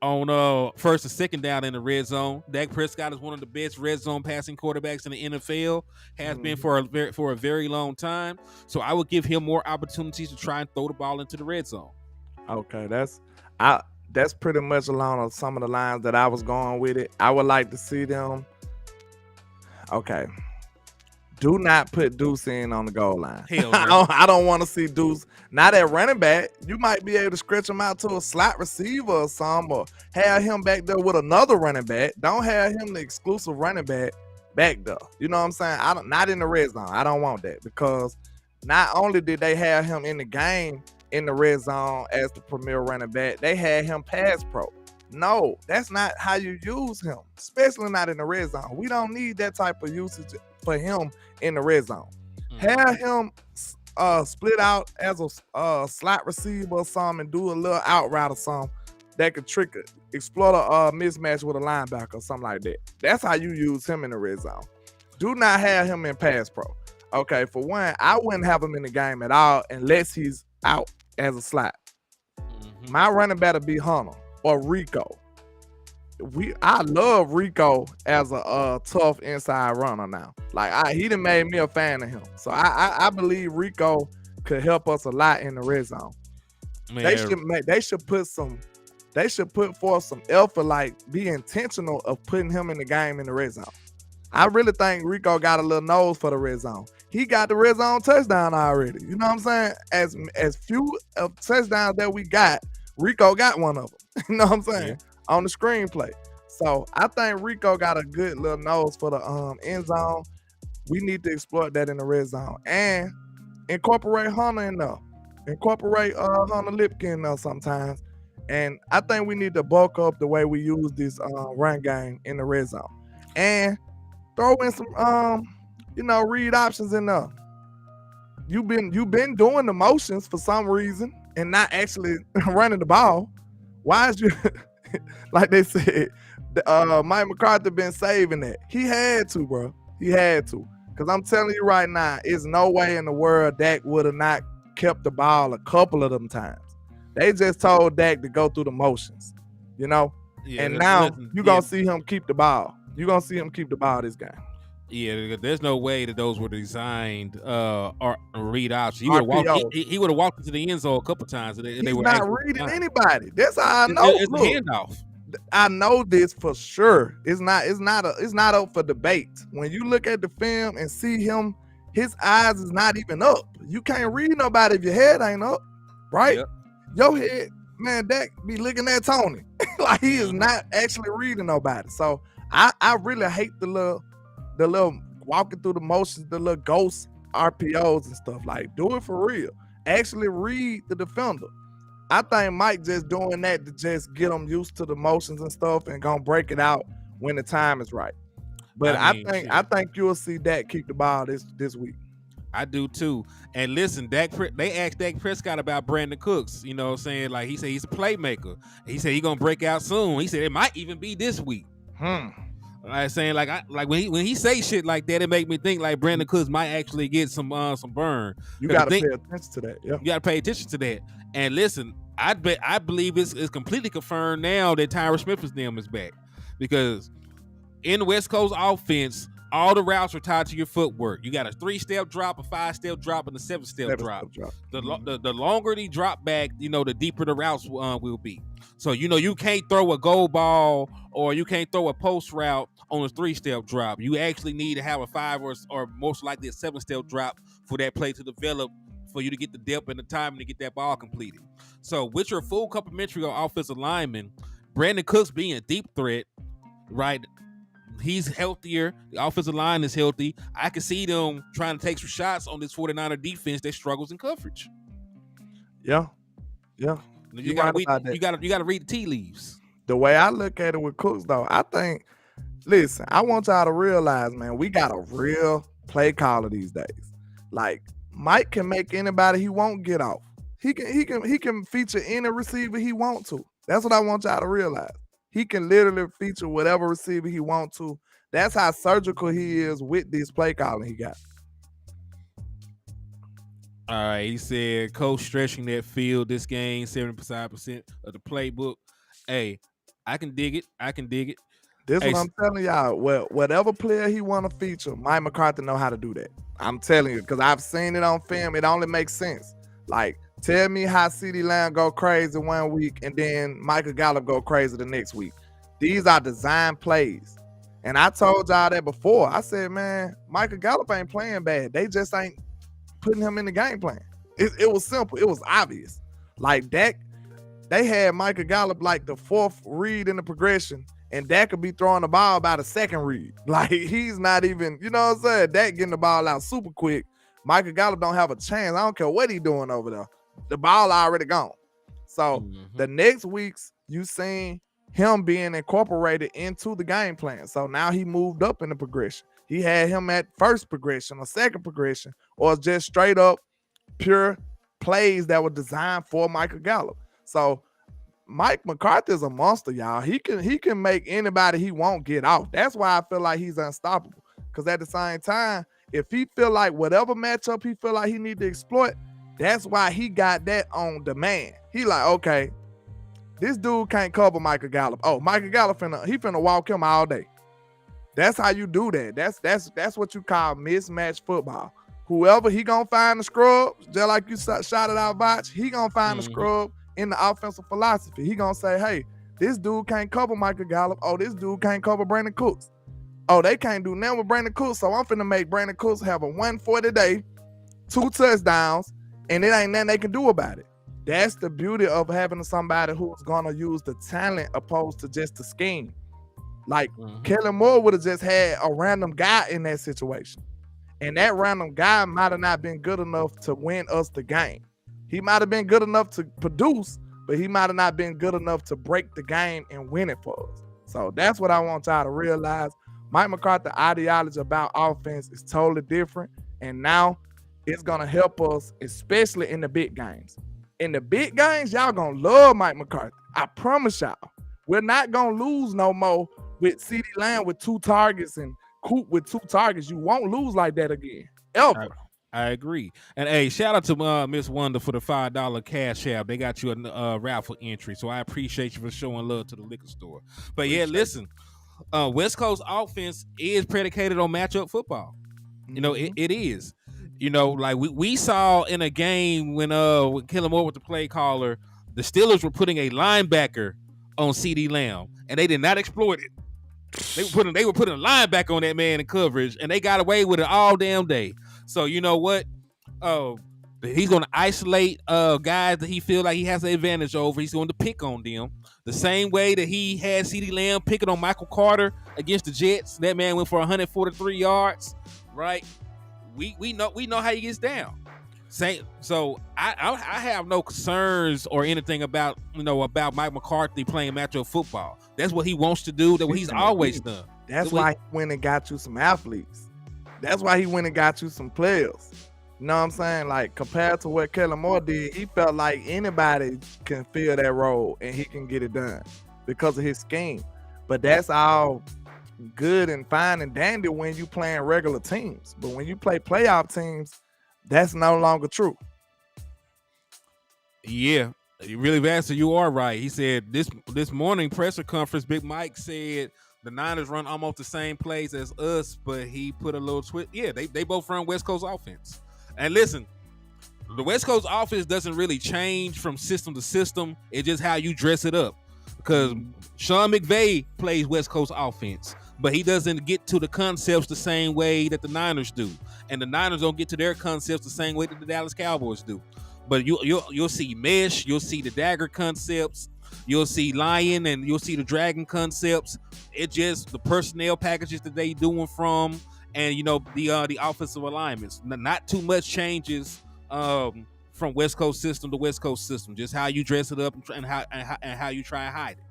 on first and second down in the red zone. Dak Prescott is one of the best red zone passing quarterbacks in the NFL. Has been for a very long time. So I would give him more opportunities to try and throw the ball into the red zone. Okay, that's pretty much along some of the lines that I was going with it. I would like to see them. Okay. Do not put Deuce in on the goal line. Hell no. I don't want to see Deuce. Not at running back. You might be able to stretch him out to a slot receiver or something, or have him back there with another running back. Don't have him the exclusive running back there. You know what I'm saying? Not in the red zone. I don't want that, because not only did they have him in the game in the red zone as the premier running back, they had him pass pro. No, that's not how you use him, especially not in the red zone. We don't need that type of usage for him in the red zone. Have him split out as a slot receiver or something, and do a little out route or something that could exploit a mismatch with a linebacker or something like that. That's how you use him in the red zone. Do not have him in pass pro. Okay, for one, I wouldn't have him in the game at all unless he's out as a slot. My running back would be Hunter or Rico. I love Rico as a tough inside runner now. Like he done made me a fan of him. So I believe Rico could help us a lot in the red zone. Man. They should put forth some effort, like be intentional of putting him in the game in the red zone. I really think Rico got a little nose for the red zone. He got the red zone touchdown already. You know what I'm saying? As few of touchdowns that we got, Rico got one of them. You know what I'm saying? Yeah. On the screenplay. So I think Rico got a good little nose for the end zone. We need to exploit that in the red zone and incorporate Hunter in there. Incorporate Hunter Lipkin in there sometimes. And I think we need to bulk up the way we use this run game in the red zone. And throw in some read options in there. You've been doing the motions for some reason and not actually running the ball. Why is you like they said, Mike McCarthy been saving that? He had to, bro. He had to. Because I'm telling you right now, there's no way in the world Dak would have not kept the ball a couple of them times. They just told Dak to go through the motions, you know? Yeah, and now you're going to see him keep the ball. You're going to see him keep the ball this game. Yeah, there's no way that those were designed or read options. He would have walked into the end zone a couple times. He's not reading anybody. That's how I know. It's a handoff. I know this for sure. It's not up for debate. When you look at the film and see him, his eyes is not even up. You can't read nobody if your head ain't up, right? Yep. Your head, man, Dak be looking at Tony like he is not actually reading nobody. So I really hate the little walking through the motions, the little ghost RPOs and stuff. Like, do it for real. Actually read the defender. I think Mike just doing that to just get them used to the motions and stuff and gonna break it out when the time is right. But I think you'll see Dak keep the ball this week. I do too. And listen, they asked Dak Prescott about Brandon Cooks. You know what I'm saying? Like, he said he's a playmaker. He said he's gonna break out soon. He said it might even be this week. Like saying when he say shit like that, it make me think like Brandon Cooks might actually get some burn. You gotta pay attention to that. Yeah. You gotta pay attention to that. And listen, I believe it's completely confirmed now that Tyron Smith is back, because in the West Coast offense, All the routes are tied to your footwork. You got a 3-step drop, a 5-step drop, and a 7-step drop. The longer the drop back, the deeper the routes will be. So you can't throw a goal ball or you can't throw a post route on a 3-step drop. You actually need to have a 5 or most likely a 7-step drop for that play to develop, for you to get the depth and the time to get that ball completed. So with your full complementary of offensive lineman, Brandon Cooks being a deep threat, right? He's healthier. The offensive line is healthy. I can see them trying to take some shots on this 49er defense that struggles in coverage. Yeah. You gotta read the tea leaves. The way I look at it with Cooks, though, I think, listen, I want y'all to realize, man, we got a real play caller these days. Like, Mike can make anybody he won't get off. He can feature any receiver he want to. That's what I want y'all to realize. He can literally feature whatever receiver he want to. That's how surgical he is with this play calling he got. All right, he said, coach stretching that field this game, 75% of the playbook. Hey, I can dig it. This is what I'm telling y'all. Well, whatever player he want to feature, Mike McCarthy know how to do that. I'm telling you, because I've seen it on film. It only makes sense. Like, tell me how CeeDee Lamb go crazy one week and then Michael Gallup go crazy the next week. These are design plays. And I told y'all that before. I said, man, Michael Gallup ain't playing bad. They just ain't putting him in the game plan. It was simple. It was obvious. Like Dak, they had Michael Gallup like the 4th read in the progression, and Dak could be throwing the ball about a 2nd read. Like, he's not even, you know what I'm saying? Dak getting the ball out super quick. Michael Gallup don't have a chance. I don't care what he's doing over there. The ball already gone. So the next weeks, you seen him being incorporated into the game plan. So now he moved up in the progression. He had him at 1st progression or 2nd progression, or just straight up pure plays that were designed for Michael Gallup. So Mike McCarthy is a monster, y'all. He can make anybody he won't get off. That's why I feel like he's unstoppable. Because at the same time, if he feel like whatever matchup he feel like he need to exploit, that's why he got that on demand. He like, okay, this dude can't cover Michael Gallup. Oh, Michael Gallup finna walk him all day. That's how you do that. That's what you call mismatched football. Whoever he gonna find the scrub, just like you shouted out Botch, he gonna find the scrub in the offensive philosophy. He gonna say, hey, this dude can't cover Michael Gallup. Oh, this dude can't cover Brandon Cooks. Oh, they can't do nothing with Brandon Cooks, so I'm finna make Brandon Cooks have a 140 day, 2 touchdowns, and it ain't nothing they can do about it. That's the beauty of having somebody who's gonna use the talent opposed to just the scheme. Like Kellen Moore would have just had a random guy in that situation. And that random guy might have not been good enough to win us the game. He might have been good enough to produce, but he might have not been good enough to break the game and win it for us. So that's what I want y'all to realize. Mike McCarthy's ideology about offense is totally different. And now it's going to help us, especially in the big games. In the big games, y'all going to love Mike McCarthy. I promise y'all. We're not going to lose no more with CeeDee Lamb with 2 targets and Coop with 2 targets. You won't lose like that again, ever. I agree. And hey, shout out to Miss Wonder for the $5 cash app. They got you a raffle entry, so I appreciate you for showing love to the liquor store. But yeah, listen, West Coast offense is predicated on matchup football. You know, it is. You know, like we saw in a game when Kellen Moore was the play caller, the Steelers were putting a linebacker on CeeDee Lamb, and they did not exploit it. They were putting a linebacker on that man in coverage, and they got away with it all damn day. So you know what? He's going to isolate guys that he feel like he has an advantage over. He's going to pick on them the same way that he had CeeDee Lamb picking on Michael Carter against the Jets. That man went for 143 yards, right? We know how he gets down. So I have no concerns or anything about Mike McCarthy playing matchup football. That's what he wants to do. That's what he's always done. That's why he went and got you some athletes. That's why he went and got you some players. You know what I'm saying? Like, compared to what Kellen Moore did, he felt like anybody can fill that role and he can get it done because of his scheme. But that's all good and fine and dandy when you playing regular teams. But when you play playoff teams, that's no longer true. Yeah, really, Vassar, you are right. He said this morning presser conference, Big Mike said The Niners run almost the same plays as us, but he put a little twist. Yeah, they both run West Coast offense. And listen, the West Coast offense doesn't really change from system to system. It's just how you dress it up. Because Sean McVay plays West Coast offense, but he doesn't get to the concepts the same way that the Niners do. And the Niners don't get to their concepts the same way that the Dallas Cowboys do. But you'll see mesh, you'll see the dagger concepts, you'll see lion, and you'll see the dragon concepts. It's just the personnel packages that they doing from, and the offensive alignments. Not too much changes from West Coast system to West Coast system. Just how you dress it up and how you try and hide it.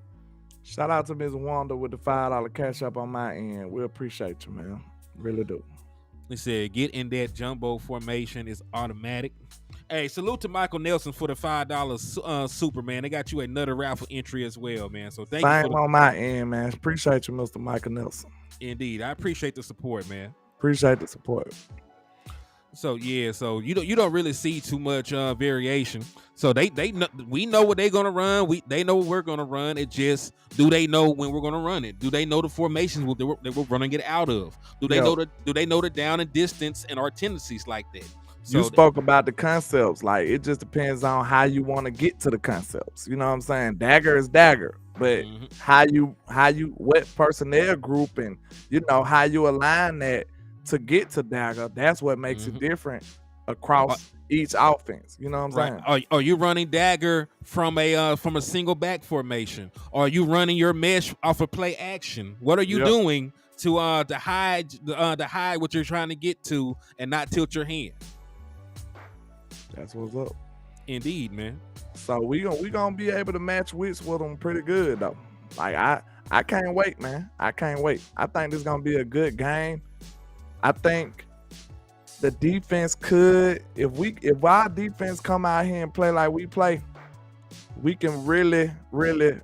Shout out to Ms. Wanda with the $5 cash up on my end. We appreciate you, man. Really do. They said get in that jumbo formation is automatic. Hey, salute to Michael Nelson for the $5 super, man. They got you another raffle entry as well, man. So thank you. Same on my end, man. Appreciate you, Mr. Michael Nelson. Indeed, I appreciate the support, man. Appreciate the support. So yeah, so you don't really see too much variation. So we know what they're gonna run. They know what we're gonna run. It just, do they know when we're gonna run it? Do they know the formations that we're running it out of? Do they know the down and distance and our tendencies like that? So you spoke about the concepts. Like, it just depends on how you want to get to the concepts. You know what I'm saying? Dagger is dagger, but how you what personnel group and how you align that to get to dagger, that's what makes it different across each offense. You know what I'm saying? Are you running dagger from a single back formation? Are you running your mesh off of play action? What are you doing to hide what you're trying to get to and not tilt your hand? That's what's up. Indeed, man. So we gonna be able to match wits with them pretty good though. Like, I can't wait, man. I can't wait. I think this is gonna be a good game. I think the defense could, if our defense come out here and play like we play, we can really, really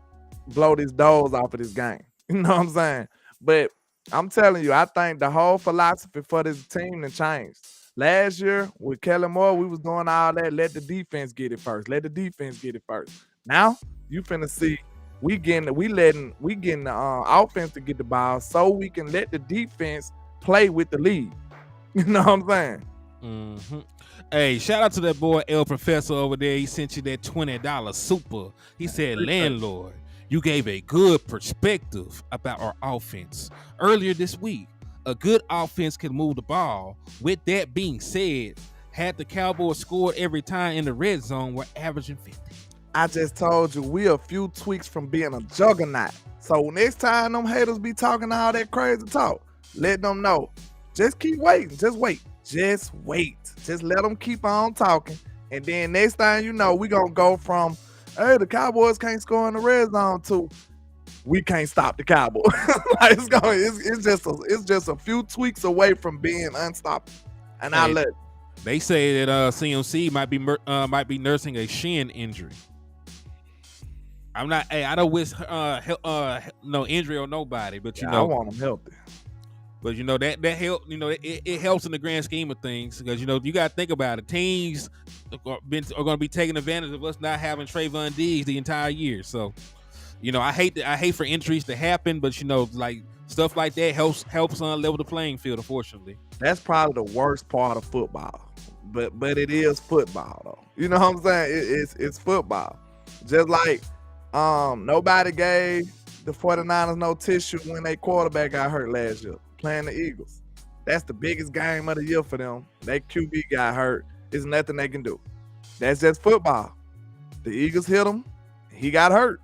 blow these doors off of this game. You know what I'm saying? But I'm telling you, I think the whole philosophy for this team has changed. Last year with Kellen Moore, we was doing all that. Let the defense get it first. Let the defense get it first. Now you finna see we getting the offense to get the ball so we can let the defense play with the lead. You know what I'm saying? Hey, shout out to that boy El Professor over there. He sent you that $20 super. He said, landlord, you gave a good perspective about our offense earlier this week. A good offense can move the ball. With that being said, had the Cowboys scored every time in the red zone, we're averaging 50. I just told you, we a few tweaks from being a juggernaut. So next time them haters be talking all that crazy talk, let them know. Just keep waiting. Just wait. Just wait. Just let them keep on talking. And then next time you know, we going to go from, hey, the Cowboys can't score in the red zone to, we can't stop the Cowboys. Like, it's just a few tweaks away from being unstoppable. And I let it. They say that CMC might be nursing a shin injury. I'm not. Hey, I don't wish no injury on nobody, but I want him healthy. But that help. It helps in the grand scheme of things, because you got to think about it. Teams are going to be taking advantage of us not having Trayvon Diggs the entire year. So, I hate for injuries to happen, but like stuff like that helps level the playing field. Unfortunately, that's probably the worst part of football. But it is football though. You know what I'm saying? It's football. Just like nobody gave the 49ers no tissue when their quarterback got hurt last year playing the Eagles. That's the biggest game of the year for them. Their QB got hurt. There's nothing they can do. That's just football. The Eagles hit him. He got hurt.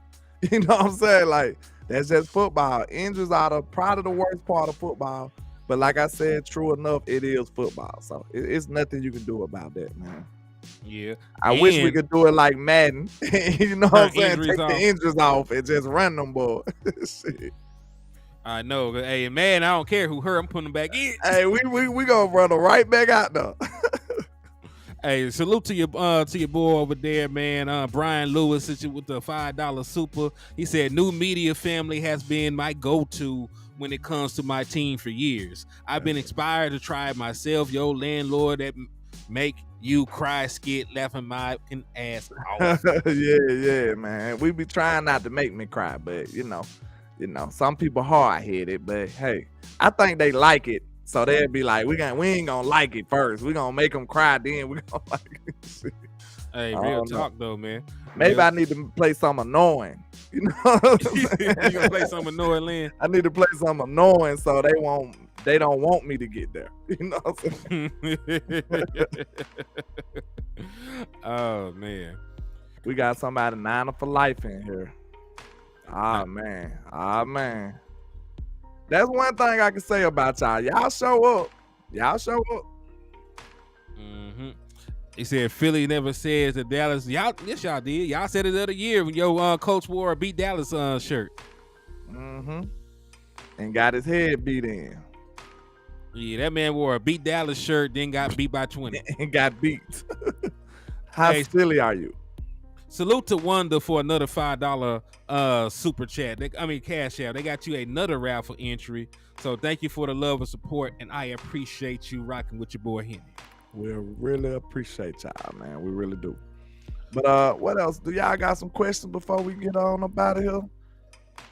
You know what I'm saying? Like, that's just football. Injuries are probably the worst part of football. But like I said, true enough, it is football. So it's nothing you can do about that, man. Yeah. I wish we could do it like Madden. You know what I'm saying? Take the injuries off and just run them, boy. Shit. I know. Hey, man, I don't care who hurt. I'm putting them back in. Hey, we gonna run them right back out there. Hey, salute to your boy over there, man. Brian Lewis with the $5 super. He said, new media family has been my go-to when it comes to my team for years. I've been inspired to try it myself. Yo, landlord, that make you cry, skit, laughing my ass off. Yeah, man. We be trying not to make me cry, but You know, some people hard-headed, but hey, I think they like it. So they'll be like, we ain't gonna like it first. We gonna make them cry, then we gonna like it. Hey, I real don't know. talk though, man. Maybe Real- I need to play something annoying. You know what I'm You saying? gonna play some annoying Lynn? I need to play something annoying so they don't want me to get there. You know what I'm saying? Oh man. We got somebody 9 for life in here. Ah man. That's one thing I can say about y'all. Y'all show up. Mm-hmm. He said Philly never says that Dallas. Y'all, yes, y'all did. Y'all said it the other year when your coach wore a beat Dallas shirt. Mm-hmm. And got his head beat in. Yeah, that man wore a beat Dallas shirt, then got beat by 20. And got beat. How silly are you? Salute to Wanda for another $5 super chat. Cash out. They got you another raffle entry. So thank you for the love and support, and I appreciate you rocking with your boy Henny. We really appreciate y'all, man. We really do. But what else? Do y'all got some questions before we get on up out of here?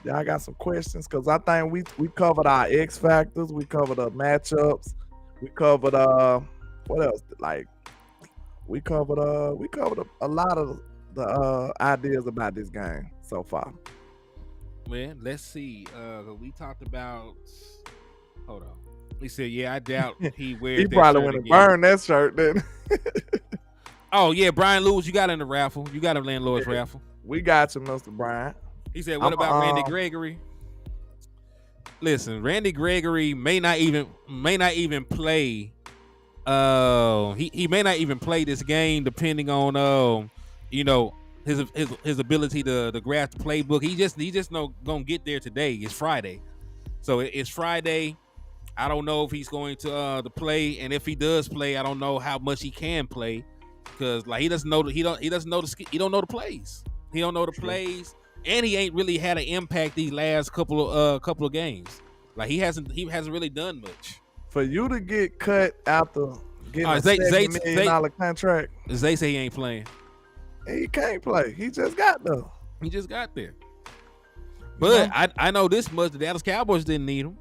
Y'all got some questions? Because I think we covered our X factors. We covered the matchups. We covered what else? Like we covered a lot of the ideas about this game so far. Man, let's see. We talked about. Hold on. He said, "Yeah, I doubt he wears." He probably went and burned that shirt then. Oh yeah, Brian Lewis, you got in the raffle. You got a landlord's raffle. We got you, Mr. Brian. He said, "What about Randy Gregory?" Listen, Randy Gregory may not even play. He may not even play this game, depending on his ability to grasp the playbook. He just gonna get there today. It's Friday, so it's Friday. I don't know if he's going to play, and if he does play, I don't know how much he can play, because like he doesn't know the plays. He don't know the plays, and he ain't really had an impact these last couple of games. Like he hasn't really done much. For you to get cut after getting a $70 million contract, Zay say he ain't playing. He can't play. He just got there. But I know this much: the Dallas Cowboys didn't need him.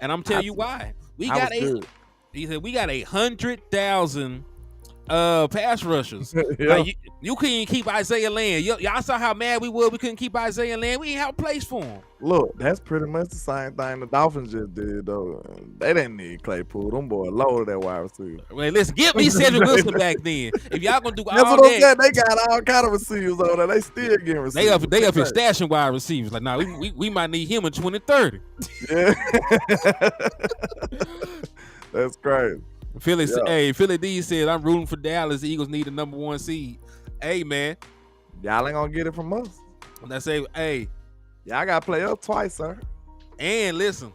And I'm telling you why. He said we got 100,000 pass rushers. Yeah. Like you couldn't keep Isaiah Land. Y'all saw how mad we were. We couldn't keep Isaiah Land. We didn't have a place for him. Look, that's pretty much the same thing the Dolphins just did, though. They didn't need Claypool. Them boys loaded that wide receiver. Wait, listen, get me Cedric Wilson back then. If y'all gonna do That's all what I'm saying. that, They got all kind of receivers over there. They still getting receivers. they up here stashing wide receivers. Like, nah, we might need him in 2030. Yeah. That's crazy. Philly D said, I'm rooting for Dallas. The Eagles need the number 1 seed. Hey, man. Y'all ain't gonna get it from us. I say, hey. Y'all gotta play up twice, sir. And listen,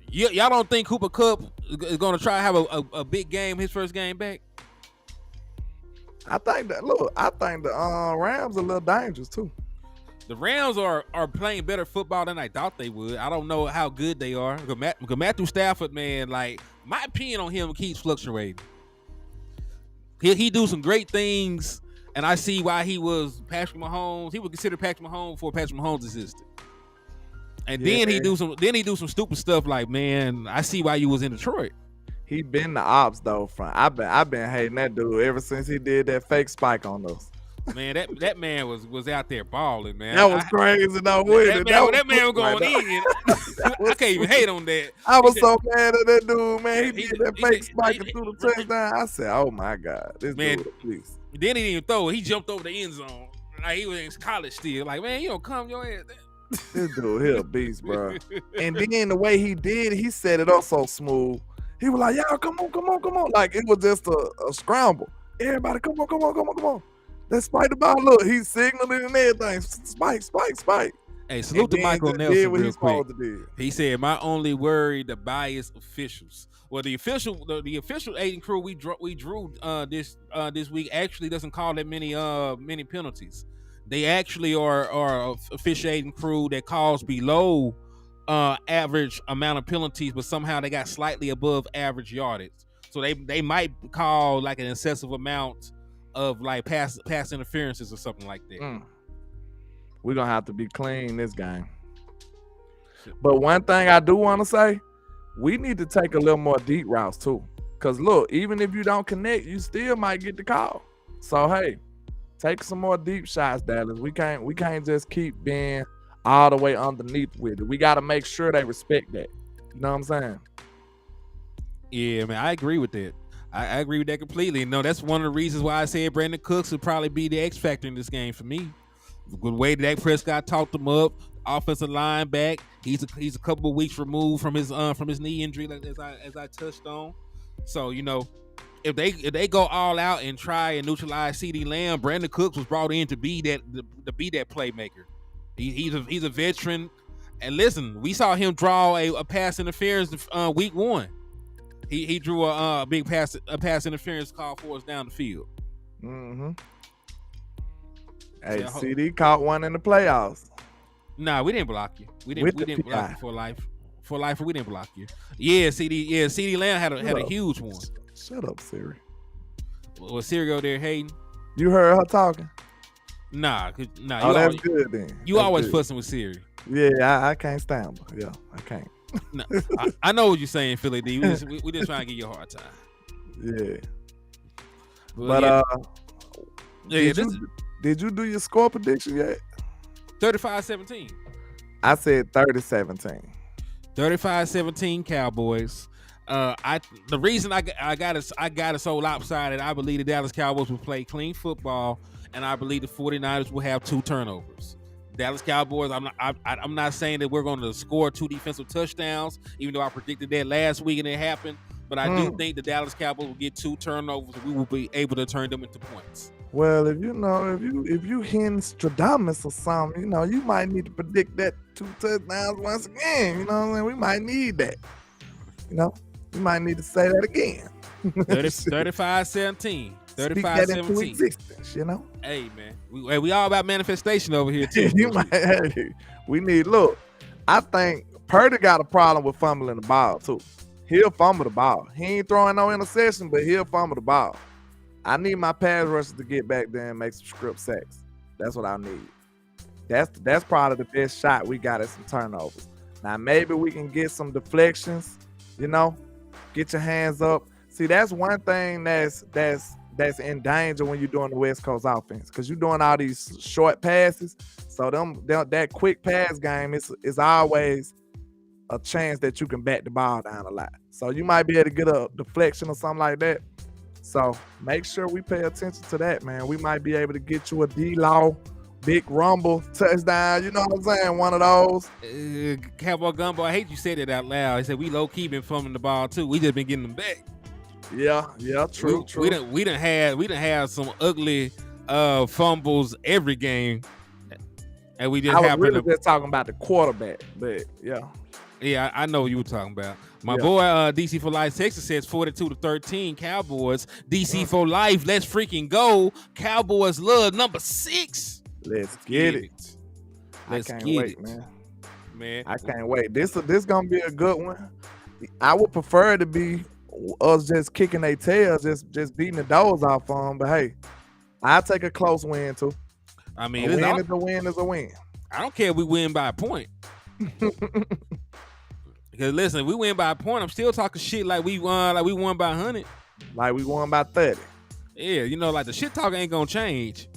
y'all don't think Cooper Kupp is gonna try to have a big game, his first game back? I think the Rams are a little dangerous too. The Rams are playing better football than I thought they would. I don't know how good they are. Because Matthew Stafford, man, like my opinion on him keeps fluctuating. He do some great things, and I see why he was Patrick Mahomes. He would consider Patrick Mahomes for Patrick Mahomes' assistant. And then he do some stupid stuff like, man, I see why you was in Detroit. He been the ops though. I've been hating that dude ever since he did that fake spike on us. Man, that man was out there balling, man. That was crazy though. That man was going in. I can't even hate on that. I was so mad at that dude, man. He did that fake spike and threw the touchdown. I said, "Oh my God, this dude, please." Then he didn't even throw it. He jumped over the end zone. Like he was in college still. Like, man, you don't come your ass. This dude, he a beast, bro. And then the way he did, he set it up so smooth. He was like, "Y'all, come on!" Like it was just a scramble. Everybody, come on! Let's spike the ball. Look, he's signaling and everything. Spike. Hey, salute to Michael Nelson real quick. He said, "My only worry, the biased officials." Well, the official Aiden crew we drew this week actually doesn't call that many penalties. They actually are officiating crew that calls below average amount of penalties, but somehow they got slightly above average yardage. So they might call like an excessive amount of like pass interferences or something like that. We're gonna have to be clean this game. But one thing I do want to say, we need to take a little more deep routes too. Cause look, even if you don't connect, you still might get the call. So hey, take some more deep shots, Dallas. We can't just keep being all the way underneath with it. We got to make sure they respect that. You know what I'm saying? Yeah, man, I agree with that. I agree with that completely. No, that's one of the reasons why I said Brandon Cooks would probably be the X factor in this game for me. The way Dak Prescott talked him up, offensive line back. He's a couple of weeks removed from his knee injury, like as I touched on. So if they go all out and try and neutralize CeeDee Lamb, Brandon Cooks was brought in to be that playmaker. He's a veteran. And listen, we saw him draw a pass interference week 1. He drew a big pass interference call for us down the field. Mm-hmm. Hey, CD caught one in the playoffs. Nah, we didn't block you. We didn't block you for life. For life, we didn't block you. Yeah, CeeDee Lamb had a huge one. Shut up, Siri. Was Siri go there hating? You heard her talking? Nah. Oh, that's good then. You always fussing with Siri. Yeah, I can't stand her. Yeah, I can't. No, I know what you're saying, Philly D. We just trying to give you a hard time. Yeah. But did you do your score prediction yet? 35-17. I said 30-17. 35-17 Cowboys. The reason I got it so lopsided, I believe the Dallas Cowboys will play clean football, and I believe the 49ers will have 2 turnovers. Dallas Cowboys, I'm not saying that we're going to score 2 defensive touchdowns, even though I predicted that last week and it happened. But I do think the Dallas Cowboys will get 2 turnovers, and we will be able to turn them into points. Well, if you Stradamus or something, you might need to predict that 2 touchdowns once again. You know what I'm saying? We might need that. We might need to say that again. 35-17. 35-17. Existence, Hey man, we all about manifestation over here too. Look, I think Purdy got a problem with fumbling the ball too. He'll fumble the ball. He ain't throwing no interception, but he'll fumble the ball. I need my pass rushers to get back there and make some script sacks. That's what I need. That's probably the best shot we got at some turnovers. Now maybe we can get some deflections, get your hands up. See, that's one thing that's in danger when you're doing the West Coast offense, because you're doing all these short passes. So that quick pass game is always a chance that you can back the ball down a lot. So you might be able to get a deflection or something like that. So make sure we pay attention to that, man. We might be able to get you a D-Law, big rumble touchdown. You know what I'm saying? One of those. Cowboy Gumbo, I hate you said it out loud. He said we low-key been fumbling the ball too. We just been getting them back. Yeah, true. We done had some ugly fumbles every game, and we just just talking about the quarterback, but yeah, I know what you were talking about. My boy DC for Life Texas says 42-13 Cowboys. DC for Life, let's freaking go. Cowboys love number 6. Let's get it. Let's I can't get wait, it, man. I can't wait. This gonna be a good one. I would prefer it to be us just kicking their tails, just beating the doors off on them. But hey, I'll take a close win too. I mean, a win is a win. I don't care if we win by a point. Because listen, if we win by a point, I'm still talking shit like we won by 100. Like we won by 30. Yeah, like the shit talk ain't gonna change.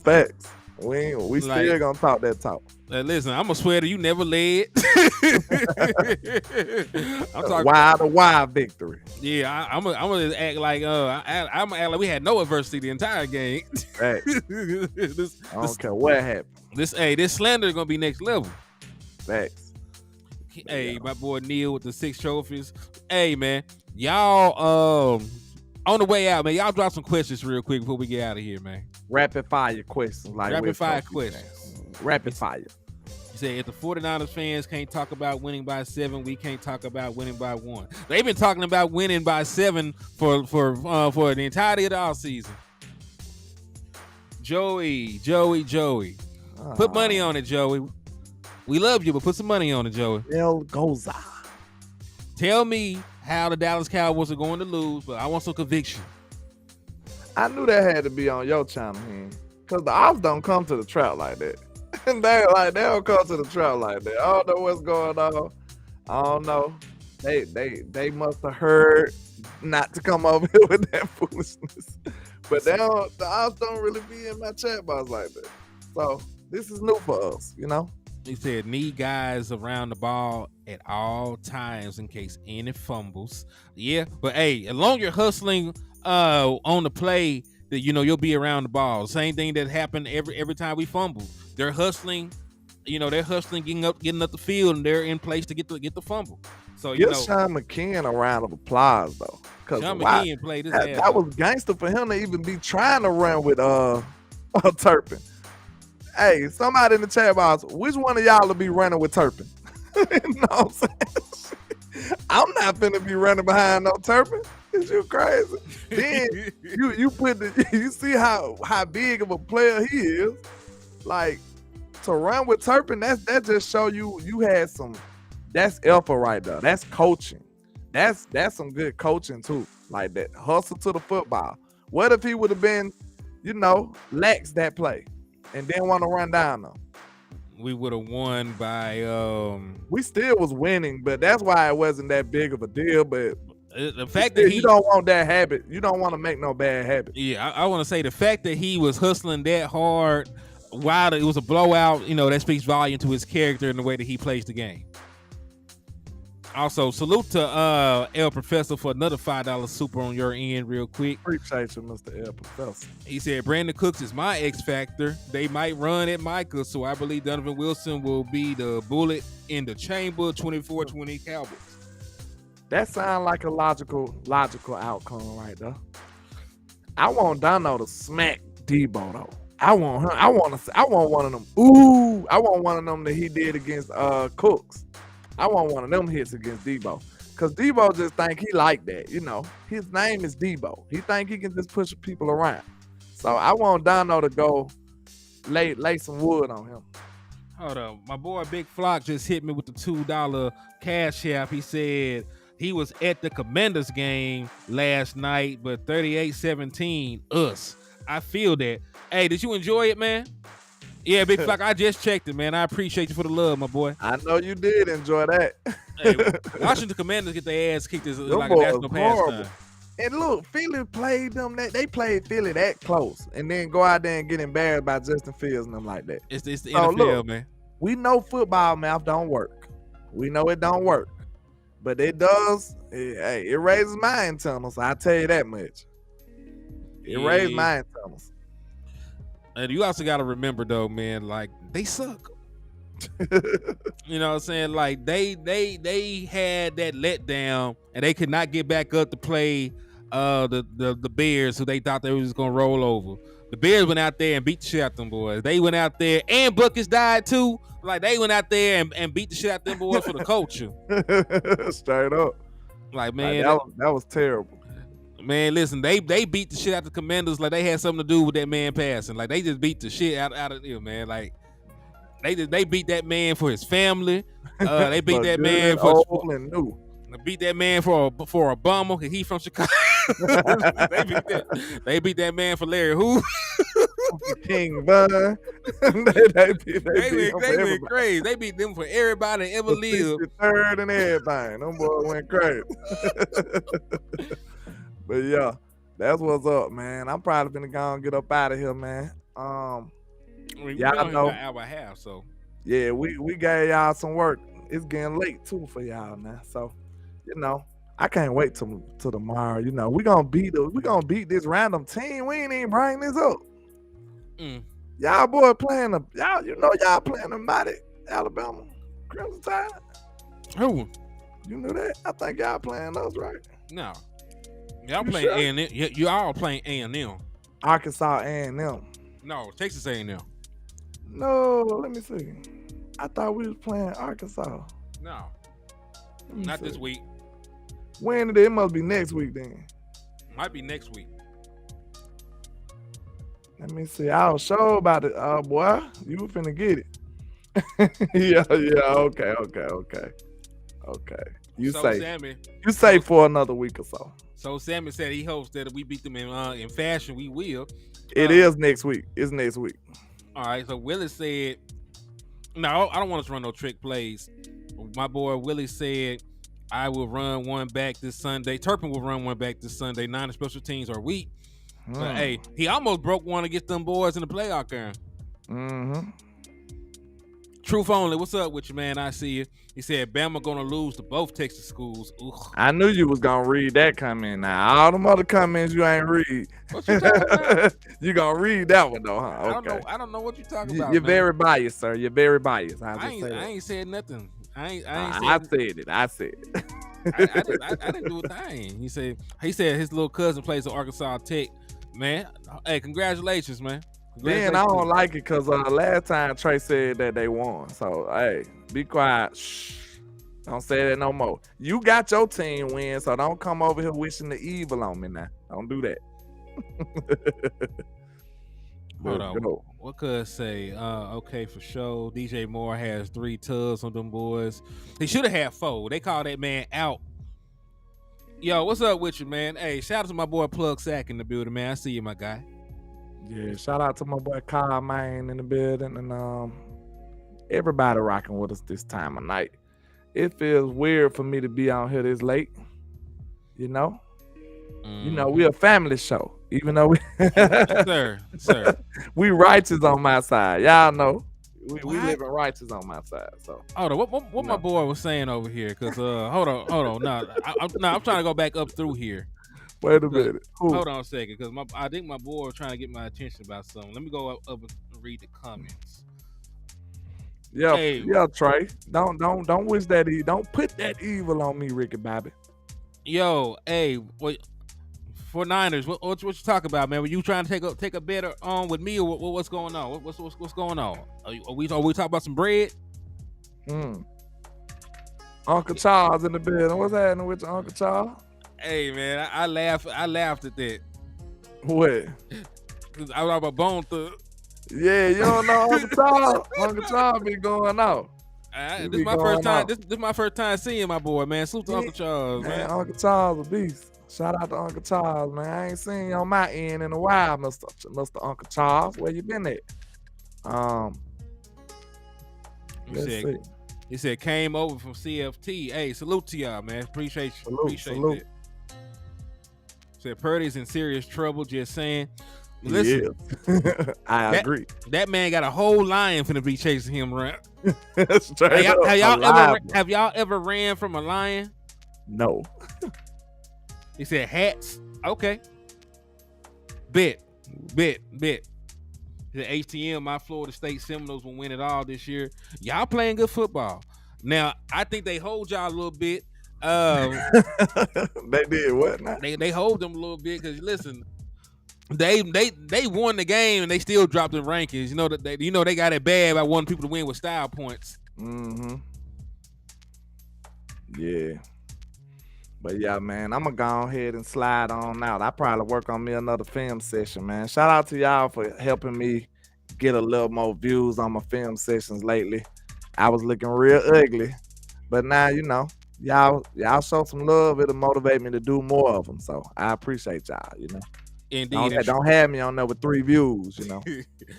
Facts. We still gonna talk that talk. Listen, I'm gonna swear to you never led. I'm talking wild victory. Yeah, I'm gonna act like I'm gonna act like we had no adversity the entire game. Right. I don't care what happened. This slander is gonna be next level. Facts. Hey, my boy Neil with the 6 trophies. Hey man, y'all on the way out, man. Y'all drop some questions real quick before we get out of here, man. Rapid fire questions, rapid fire questions. Rapid fire. You say if the 49ers fans can't talk about winning by 7, we can't talk about winning by 1. They've been talking about winning by 7 for the entirety of the offseason. Joey. Put money on it, Joey. We love you, but put some money on it, Joey. El Goza. Tell me how the Dallas Cowboys are going to lose, but I want some conviction. I knew that had to be on your channel, man. Because the odds don't come to the trap like that. They don't come to the trap like that. I don't know what's going on. I don't know. They must have heard not to come over here with that foolishness. But the odds don't really be in my chat box like that. So this is new for us, you know. He said need guys around the ball at all times in case any fumbles. Yeah, but hey, as long as you're hustling on the play, that you'll be around the ball. Same thing that happened every time we fumble. They're hustling, they're hustling, getting up the field, and they're in place to get the fumble. So give Sean McKeon a round of applause though, because Sean McKeon played his ass. That was gangster for him to even be trying to run with Turpin. Hey, somebody in the chat box, which one of y'all will be running with Turpin? You know what I'm saying? I'm not finna be running behind no Turpin. Is you crazy? Then you see how big of a player he is. Like, to run with Turpin, that just show you had some. That's alpha right there. That's coaching. That's some good coaching too. Like that hustle to the football. What if he would have been, lax that play and didn't want to run down them? We would have won by. We still was winning, but that's why it wasn't that big of a deal. But the fact that you don't want that habit, you don't want to make no bad habit. Yeah, I want to say the fact that he was hustling that hard while it was a blowout, that speaks volume to his character and the way that he plays the game. Also, salute to El Professor for another $5 super on your end real quick. Appreciate you, Mr. El Professor. He said, Brandon Cooks is my X factor. They might run at Micah, so I believe Donovan Wilson will be the bullet in the chamber. 24-20 Cowboys. That sounds like a logical outcome right there. I want Dono to smack Debo though. I want one of them. Ooh, I want one of them that he did against Cooks. I want one of them hits against Debo. Because Debo just think he like that, His name is Debo. He think he can just push people around. So I want Dono to go lay some wood on him. Hold up. My boy Big Flock just hit me with the $2 cash app. He said he was at the Commanders game last night, but 38-17, us. I feel that. Hey, did you enjoy it, man? Yeah, Big Flock, I just checked it, man. I appreciate you for the love, my boy. I know you did enjoy that. Hey, Washington Commanders get their ass kicked like a national pastime. And look, Philly played them. They played Philly that close, and then go out there and get embarrassed by Justin Fields and them like that. It's the NFL, look, man. We know football math don't work. We know it don't work, but it does. It raises my antennas. I tell you that much. It raised my antennas. And you also got to remember though, man, like they suck. You know what I'm saying? Like they had that letdown and they could not get back up to play the Bears, who they thought they was gonna roll over. The Bears went out there and beat the shit out them boys. They went out there and Buckets died too. Like they went out there and beat the shit out them boys for the culture. Straight up. Like, man, that was terrible. Man, listen, they beat the shit out the Commanders like they had something to do with that man passing. Like they just beat the shit out of them, man. Like they beat that man for his family. They beat that man for beat that man for Obama, because he from Chicago. they beat that man for Larry Who. King Bun. they went crazy. They beat them for everybody that ever lived. Third and everything. Them boys went crazy. But yeah, that's what's up, man. I'm probably gonna go and get up out of here, man. Y'all know. An hour and a half, so yeah, we gave y'all some work. It's getting late too for y'all now, so I can't wait till tomorrow. We gonna beat this random team. We ain't even bring this up. Y'all boy playing y'all playing the mighty Alabama Crimson Tide. Who? You knew that? I think y'all playing us, right? No. Y'all playing A&M. You all playing A&M. Arkansas A&M. No, Texas A&M. No, let me see. I thought we was playing Arkansas. No, not this week. When it must be next week then. Might be next week. Let me see. I was sure about it. Boy, you finna get it. yeah. Okay. You say for another week or so. So Sammy said he hopes that if we beat them in fashion, we will. It is next week. It's next week. All right. So Willis said No, I don't want us to run no trick plays. My boy Willie said I will run one back this Sunday. Turpin will run one back this Sunday. 9 special teams are weak. But hey, he almost broke one against them boys in the playoff game. Mm-hmm. Truth only. What's up with you, man? I see you. He said Bama gonna lose to both Texas schools. Ugh. I knew you was gonna read that comment. Now all them other comments you ain't read. What you talking about? You gonna read that one though, huh? Okay. I don't know what you talking about. You're man. very biased, sir. You're very biased. I ain't said nothing. I said it. I said it. I didn't do a thing. He said his little cousin plays at Arkansas Tech. Man, hey, congratulations, man. Then I don't like it because last time Trey said that they won. So hey, be quiet. Shh. Don't say that no more. You got your team win, so don't come over here wishing the evil on me now. Don't do that. Hold on. What could I say? Okay, for sure. DJ Moore has 3 tubs on them boys. He should have had 4. They called that man out. Yo, what's up with you, man? Hey, shout out to my boy Plug Sack in the building, man. I see you, my guy. Yeah, shout out to my boy Kyle Main in the building, and everybody rocking with us this time of night. It feels weird for me to be on here this late. You know, we're a family show, even though we sir. we righteous on my side. Y'all know we living righteous on my side. So hold on, what my boy was saying over here? Cause hold on, I'm trying to go back up through here. Wait a minute. Hold on a second, because I think my boy was trying to get my attention about something. Let me go up and read the comments. Yeah, yeah, Trey. Don't wish that evil. Don't put that evil on me, Ricky Bobby. Yo, hey, wait, for Niners, what you talking about, man? Were you trying to take a bet on with me, or what's going on? What's going on? Are we talking about some bread? Uncle Charles in the building. What's happening with your Uncle Charles? Hey man, I laughed at that. What? Cause I was about bone thug. Yeah, you don't know Uncle Charles. Uncle Charles be going out. This is my first time. This is my first time seeing my boy, man. Salute to Uncle Charles, man. Uncle Charles a beast. Shout out to Uncle Charles, man. I ain't seen you on my end in a while, Mr. Uncle Charles. Where you been at? He said came over from CFT. Hey, salute to y'all, man. Appreciate you. Salute. It. Said Purdy's in serious trouble. Just saying. Listen, I agree. That man got a whole lion finna be chasing him around. Have y'all ever ran from a lion? No. He said hats. Okay. Bet. The HTM, my Florida State Seminoles will win it all this year. Y'all playing good football. Now, I think they hold y'all a little bit. They did what now? They hold them a little bit because listen, they won the game and they still dropped in rankings. You know that they got it bad by wanting people to win with style points. Mm-hmm. Yeah. But yeah, man, I'm gonna go ahead and slide on out. I probably work on me another film session, man. Shout out to y'all for helping me get a little more views on my film sessions lately. I was looking real ugly, but now y'all show some love. It'll motivate me to do more of them. So I appreciate y'all. Indeed. Don't have me on there with 3 views.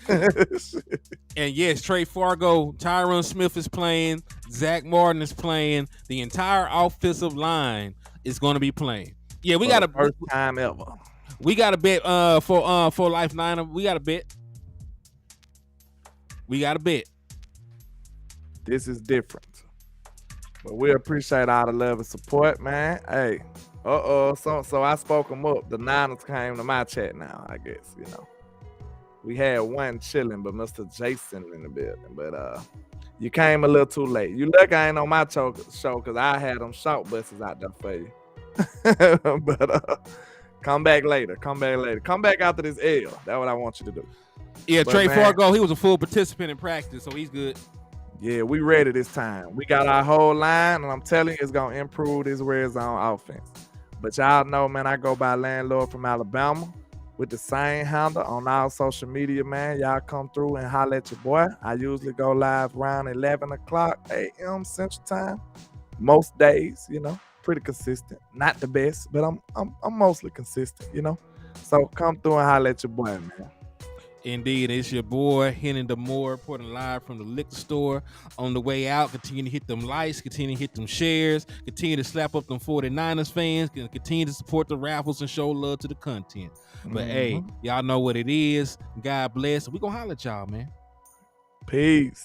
And yes, Trey Fargo, Tyron Smith is playing. Zach Martin is playing. The entire offensive line is going to be playing. Yeah, we got a first time ever. We got a bet for Life Niner. We got a bet. This is different. But we appreciate all the love and support, man. Hey, so I spoke them up. The Niners came to my chat now, I guess, We had one chilling, but Mr. Jason in the building. But you came a little too late. You lucky I ain't on my show because I had them short buses out there for you. But come back later. Come back after this L. That's what I want you to do. Yeah, Trey Fargo, he was a full participant in practice, so he's good. Yeah, we ready this time. We got our whole line, and I'm telling you, it's going to improve this red zone offense. But y'all know, man, I go by Landlord from Alabama with the same handle on all social media, man. Y'all come through and holler at your boy. I usually go live around 11 o'clock a.m. Central Time. Most days, pretty consistent. Not the best, but I'm mostly consistent, So come through and holler at your boy, man. Indeed, it's your boy Hennythemoor reporting live from the liquor store. On the way out, continue to hit them likes, continue to hit them shares, continue to slap up them 49ers fans, continue to support the raffles and show love to the content. But hey, y'all know what it is. God bless. We gonna holler at y'all, man. Peace.